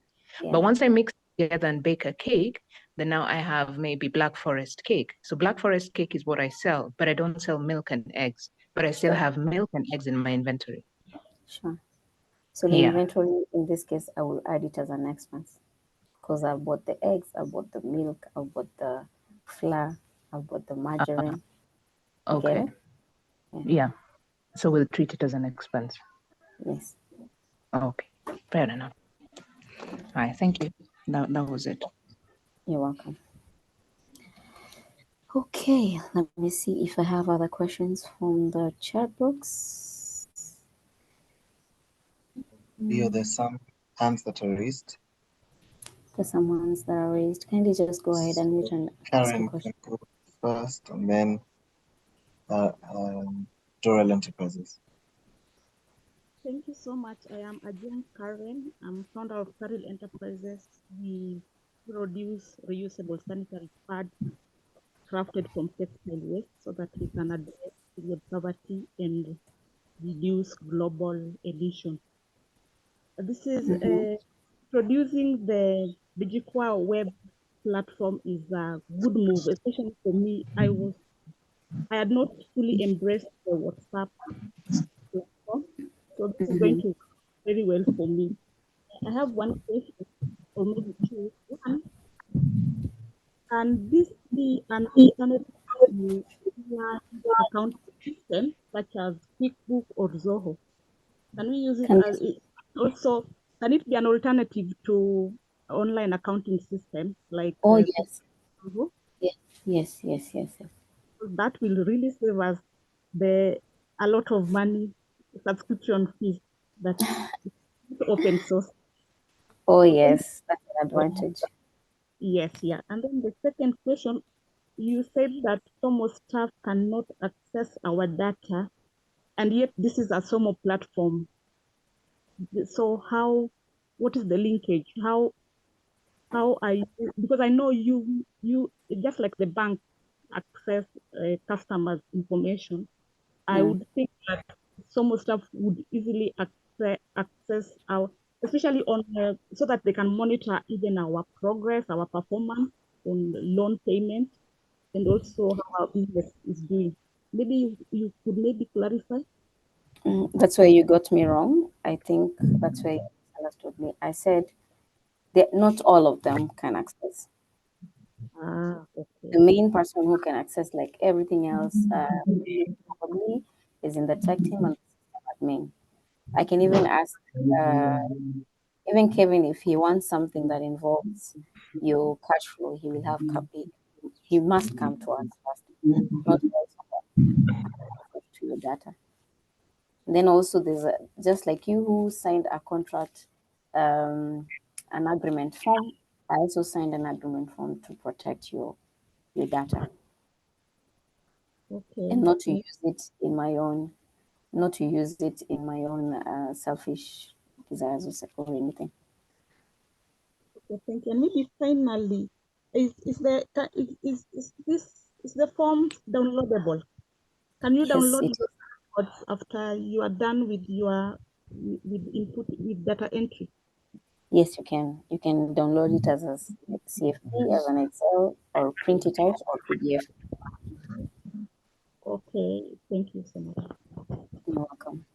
Yeah. But once I mix together and bake a cake, then now I have maybe Black Forest cake. So Black Forest cake is what I sell, but I don't sell milk and eggs, but I still have milk and eggs in my inventory. Sure. So the inventory, in this case, I will add it as an expense because I bought the eggs, I bought the milk, I bought the flour, I bought the margarine. Okay. Yeah. So we'll treat it as an expense. Yes. Okay. Fair enough. All right. Thank you. That was it. You're welcome. Okay. Let me see if I have other questions from the chat box. Leo, there's some hands that are raised. There's some hands that are raised. Kindly just go ahead and mute and ask a Karen question. can go first, and then Doral Enterprises. Thank you so much. I am Ajeng Karen. I'm founder of Karel Enterprises. We produce reusable sanitary pads crafted from textile waste so that we can address period poverty and reduce global emission. This is producing the Digikwa web platform is a good move, especially for me. I had not fully embraced the WhatsApp platform, so this is going to work very well for me. I have one question, or maybe two. One, can this be an alternative to account system such as QuickBook or Zoho? Can we use it as also? Can it be an alternative to online accounting system like? Yes. Zoho? Yes. That will really save us a lot of money, subscription fees that open source. Oh, yes, that's an advantage. Yes, yeah. And then the second question, you said that Somo staff cannot access our data, and yet this is a Somo platform. So what is the linkage? How are you, because I know you just like the bank access customers' information, I would think that Somo staff would easily access our, especially on, so that they can monitor even our progress, our performance on loan payment, and also how our business is doing. Maybe you could maybe clarify? That's where you got me wrong. I think that's where you misunderstood me. I said that not all of them can access. Okay. The main person who can access like everything else probably is in the tech team and the system admin. I can even ask even Kevin if he wants something that involves your cash flow, he will have he must come to us first, not access to your data. And then also there's just like you who signed a contract, an agreement form. I also signed an agreement form to protect your data. Okay. And not to use it in my own, selfish desires or anything. Okay, thank you. And maybe finally, is the form downloadable? Can you download Yes, your records after you are done with your with data entry? Yes, you can. You can download it as a CFP, as an Excel, or print it out or PDF. Okay, thank you so much. You're welcome.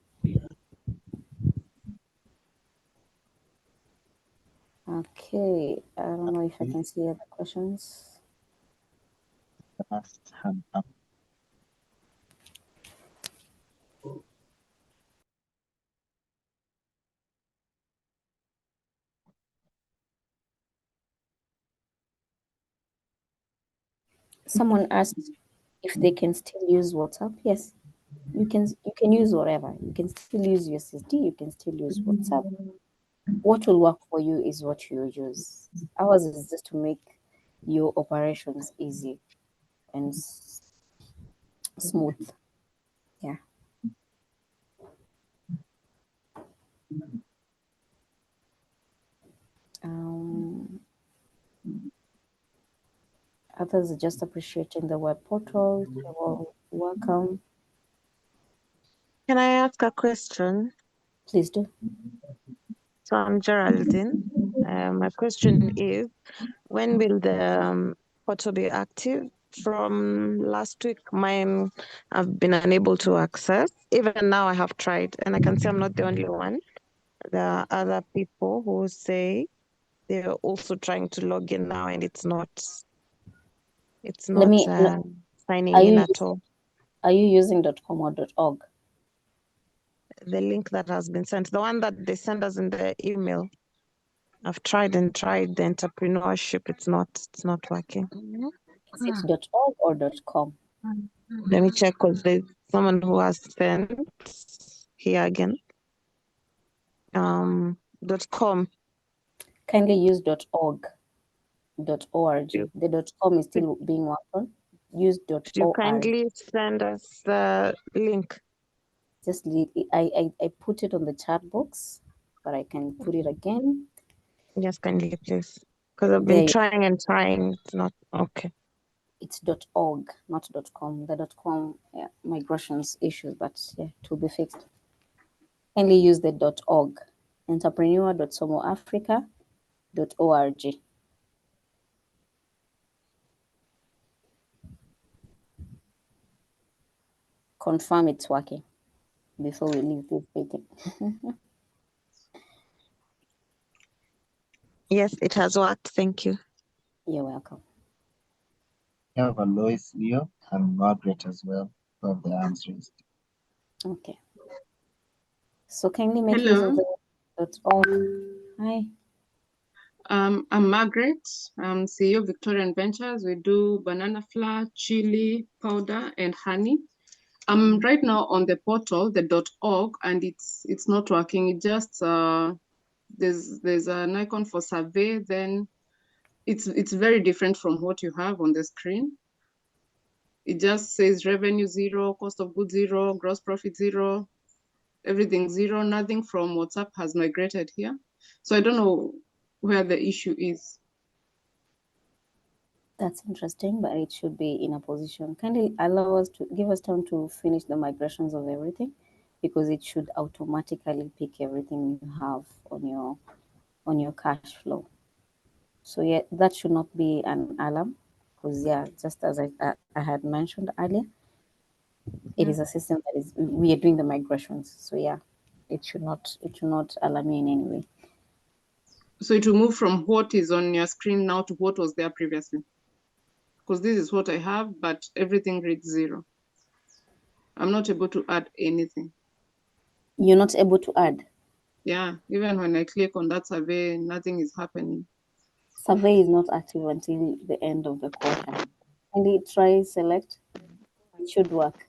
Okay, I don't know if I can see other questions. Someone asked if they can still use WhatsApp. Yes, you can use whatever. You can still use USSD. You can still use WhatsApp. What will work for you is what you use. Ours is just to make your operations easy and smooth. Yeah. Others are just appreciating the web portal. You're all welcome. Can I ask a question? Please do. So I'm Geraldine. My question is, when will the portal be active? From last week, mine I've been unable to access. Even now I have tried, and I can say I'm not the only one. There are other people who say they're also trying to log in now, and it's not signing in at all. Are you using .com or .org? The link that has been sent, the one that they send us in the email. I've tried and tried the entrepreneurship. It's not working. Is it .org or .com? Let me check because there's someone who has sent here again. .com. Kindly use .org. .org. The .com is still being worked on. Use .org. Could you kindly send us the link? Just I put it on the chat box, but I can put it again. Yes, kindly, please. Because I've been trying and trying. It's not okay. It's .org, not .com. The .com migrations issues, but yeah, it will be fixed. Kindly use the .org. Entrepreneur.somoafrica.org. Confirm it's working before we leave this meeting. Yes, it has worked. Thank you. You're welcome. We have Alois, Leo, and Margaret as well who have the arms raised. Okay. So kindly make use of the .org. Hi. I'm Margaret. I'm CEO of Victorian Ventures. We do banana flour, chili powder, and honey. I'm right now on the portal, the .org, and it's not working. It just there's an icon for survey, then it's very different from what you have on the screen. It just says revenue 0, cost of goods 0, gross profit 0, everything 0. Nothing from WhatsApp has migrated here. So I don't know where the issue is. That's interesting, but it should be in a position. Kindly allow us to give us time to finish the migrations of everything, because it should automatically pick everything you have on your cash flow. So yeah, that should not be an alarm, because yeah, just as I had mentioned earlier, it is a system that is we are doing the migrations. So yeah, it should not alarm you in any way. So it will move from what is on your screen now to what was there previously. Because this is what I have, but everything reads 0. I'm not able to add anything. You're not able to add? Yeah, even when I click on that survey, nothing is happening. Survey is not active until the end of the quarter. Kindly try select. It should work.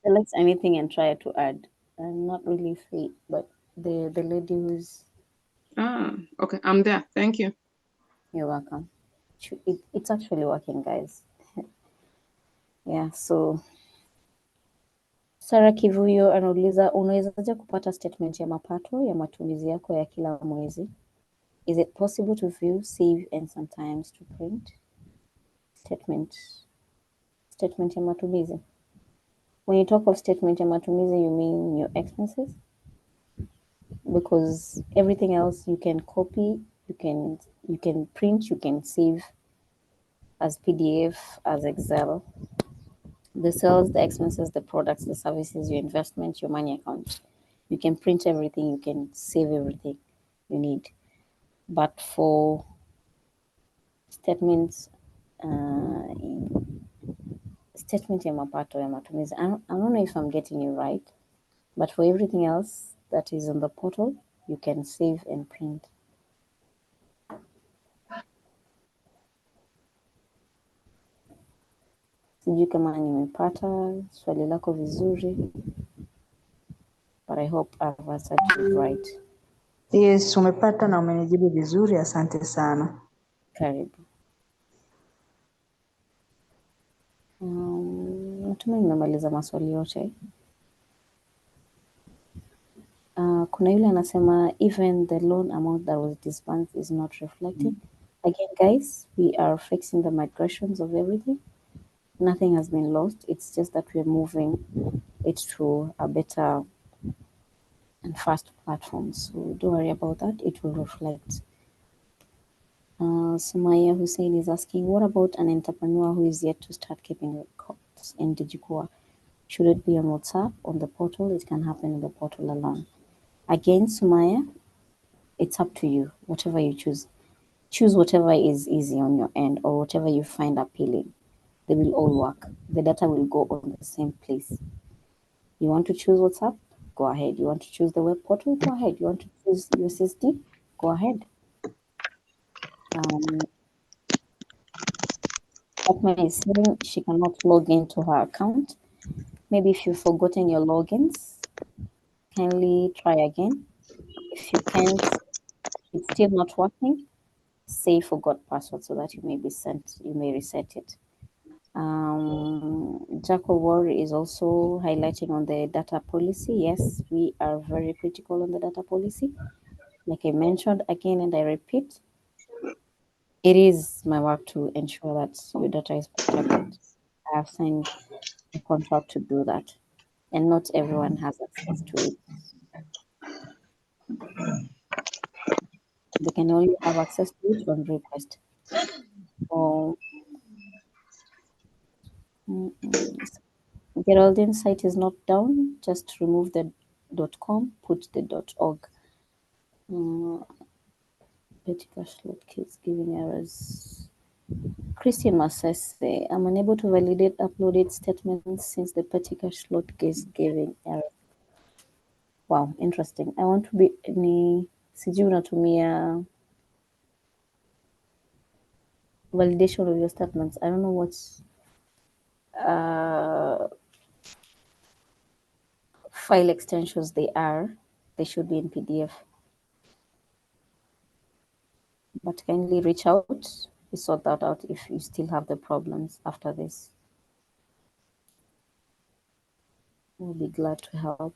Select anything and try to add. I'm not really free, but the lady who's... Okay, I'm there. Thank you. You're welcome. It's actually working, guys. Yeah, so Sara Kivuyo anauliza, unawezaje kupata statement ya mapato ya matumizi yako ya kila mwezi? Is it possible to view, save and sometimes to print? Statement ya matumizi. When you talk of statement ya matumizi, you mean your expenses? Because everything else you can copy, you can print, you can save as PDF, as Excel. The sales, the expenses, the products, the services, your investment, your money account. You can print everything, you can save everything you need. But for statements, statement ya mapato ya matumizi, I don't know if I'm getting you right, but for everything else that is on the portal, you can save and print. Sijui kama nimepata swali lako vizuri, but I hope I've answered you right. Yes, umepata na umenijibu vizuri, asante sana. Karibu. Natumai nimemaliza maswali yote. Kuna yule anasema even the loan amount that was disbursed is not reflected. Again, guys, we are fixing the migrations of everything. Nothing has been lost. It's just that we're moving it to a better and fast platform. So don't worry about that. It will reflect. Sumaya Hussein is asking, what about an entrepreneur who is yet to start keeping records in Digikua? Should it be on WhatsApp, on the portal? It can happen in the portal alone. Again, Sumaya, it's up to you, whatever you choose. Choose whatever is easy on your end or whatever you find appealing. They will all work. The data will go on the same place. You want to choose WhatsApp? Go ahead. You want to choose the web portal? Go ahead. You want to choose USSD? Go ahead. Fatma is saying she cannot log into her account. Maybe if you've forgotten your logins, kindly try again. If you can't, it's still not working, say forgot password so that you may reset it. Jaco War is also highlighting on the data policy. Yes, we are very critical on the data policy. Like I mentioned again, and I repeat, it is my work to ensure that your data is protected. I have signed a contract to do that, and not everyone has access to it. They can only have access to it on request. Or Geraldine's site is not down. Just remove the .com, put the .org. Petty cash load keeps giving errors. Christian Masese, I'm unable to validate uploaded statements since the petty cash load is giving error. Wow, interesting. I want to be sijui unatumia validation of your statements. I don't know what's file extensions they are. They should be in PDF. But kindly reach out. We sort that out if you still have the problems after this. We'll be glad to help.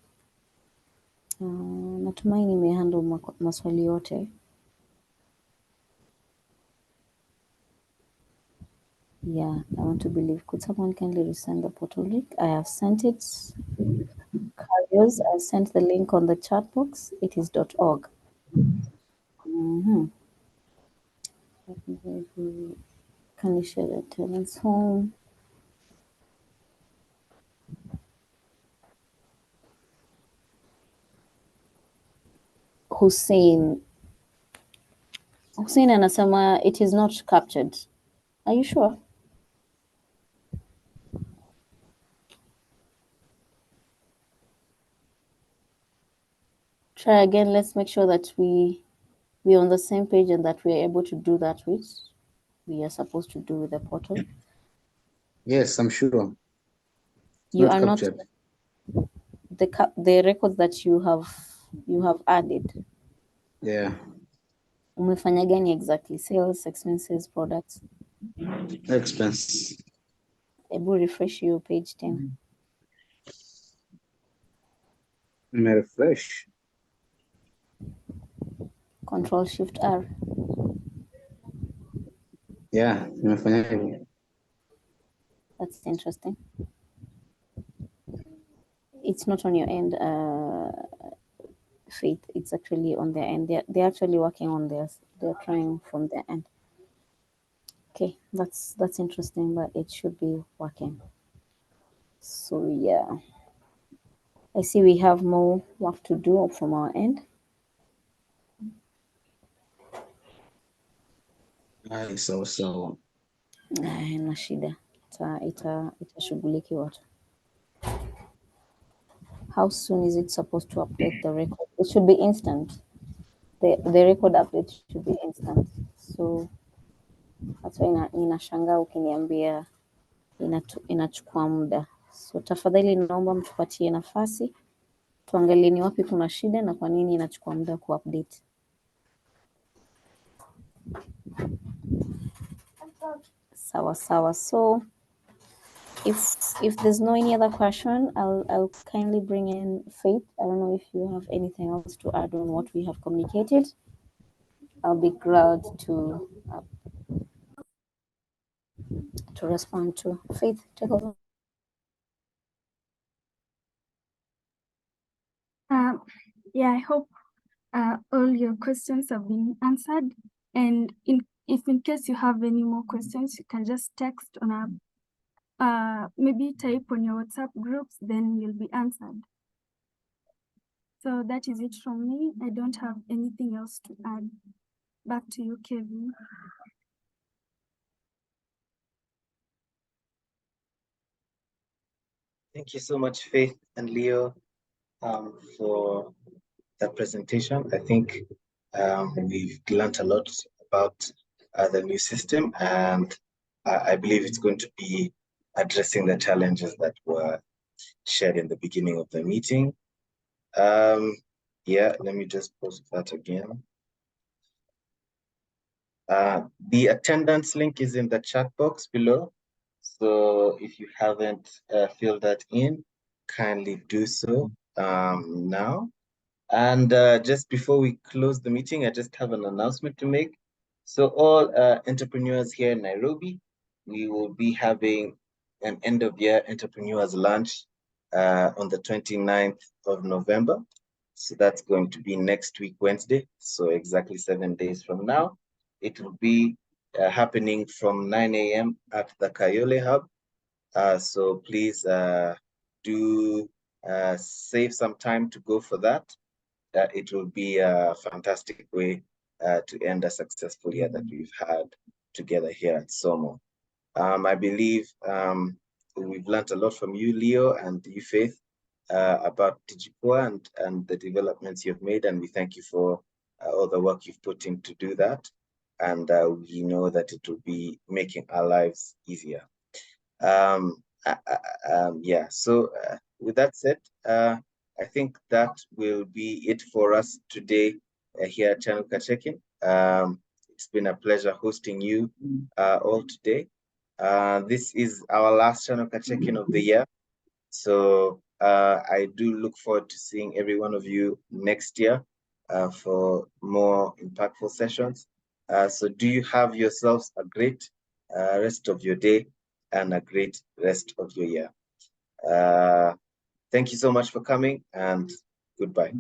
Natumai nimehandle maswali yote. Yeah, I want to believe. Could someone kindly resend the portal link? I have sent it. Carriers, I sent the link on the chat box. It is .org. Can you share the tenants home? Hussein anasema it is not captured. Are you sure? Try again. Let's make sure that we're on the same page and that we're able to do that which we are supposed to do with the portal. Yes, I'm sure. You are not the records that you have added. Yeah. Umefanya gani exactly? Sales, expenses, products? Expense. Ebu refresh your page 10. Refresh. Control Shift R. Yeah, nimefanya hivyo. That's interesting. It's not on your end, Faith. It's actually on their end. They're actually working on theirs. They're trying from their end. Okay, that's interesting, but it should be working. So yeah, I see we have more work to do from our end. So. Na shida itashughulikiwa tu. How soon is it supposed to update the record? It should be instant. The record update should be instant. So that's why ninashangaa ukiniambia inachukua muda. So tafadhali naomba mtupatie nafasi tuangalie ni wapi kuna shida na kwa nini inachukua muda kuupdate. Sawa. So if there's no any other question, I'll kindly bring in Faith. I don't know if you have anything else to add on what we have communicated. I'll be glad to respond to. Faith, take over. Yeah, I hope all your questions have been answered. And if in case you have any more questions, you can just text on maybe type on your WhatsApp groups, then you'll be answered. So that is it from me. I don't have anything else to add. Back to you, Kevin. Thank you so much, Faith and Leo, for that presentation. I think we've learned a lot about the new system, and I believe it's going to be addressing the challenges that were shared in the beginning of the meeting. Yeah, let me just post that again. The attendance link is in the chat box below. So if you haven't filled that in, kindly do so now. And just before we close the meeting, I just have an announcement to make. So all entrepreneurs here in Nairobi, we will be having an end of year entrepreneurs lunch on the 29th of November. So that's going to be next week, Wednesday. So exactly 7 days from now. It will be happening from 9 a.m. at the Kayole Hub. So please do save some time to go for that. It will be a fantastic way to end a successful year that we've had together here at SOMO. I believe we've learned a lot from you, Leo, and you, Faith, about Digipua and the developments you've made, and we thank you for all the work you've put in to do that. and we know that it will be making our lives easier. Yeah, so with that said, I think that will be it for us today here at Chanuka Checkin. It's been a pleasure hosting you all today. This is our last Chanuka Checkin of the year. So I do look forward to seeing every one of you next year for more impactful sessions. So do you have yourselves a great rest of your day and a great rest of your year. Thank you so much for coming, and goodbye.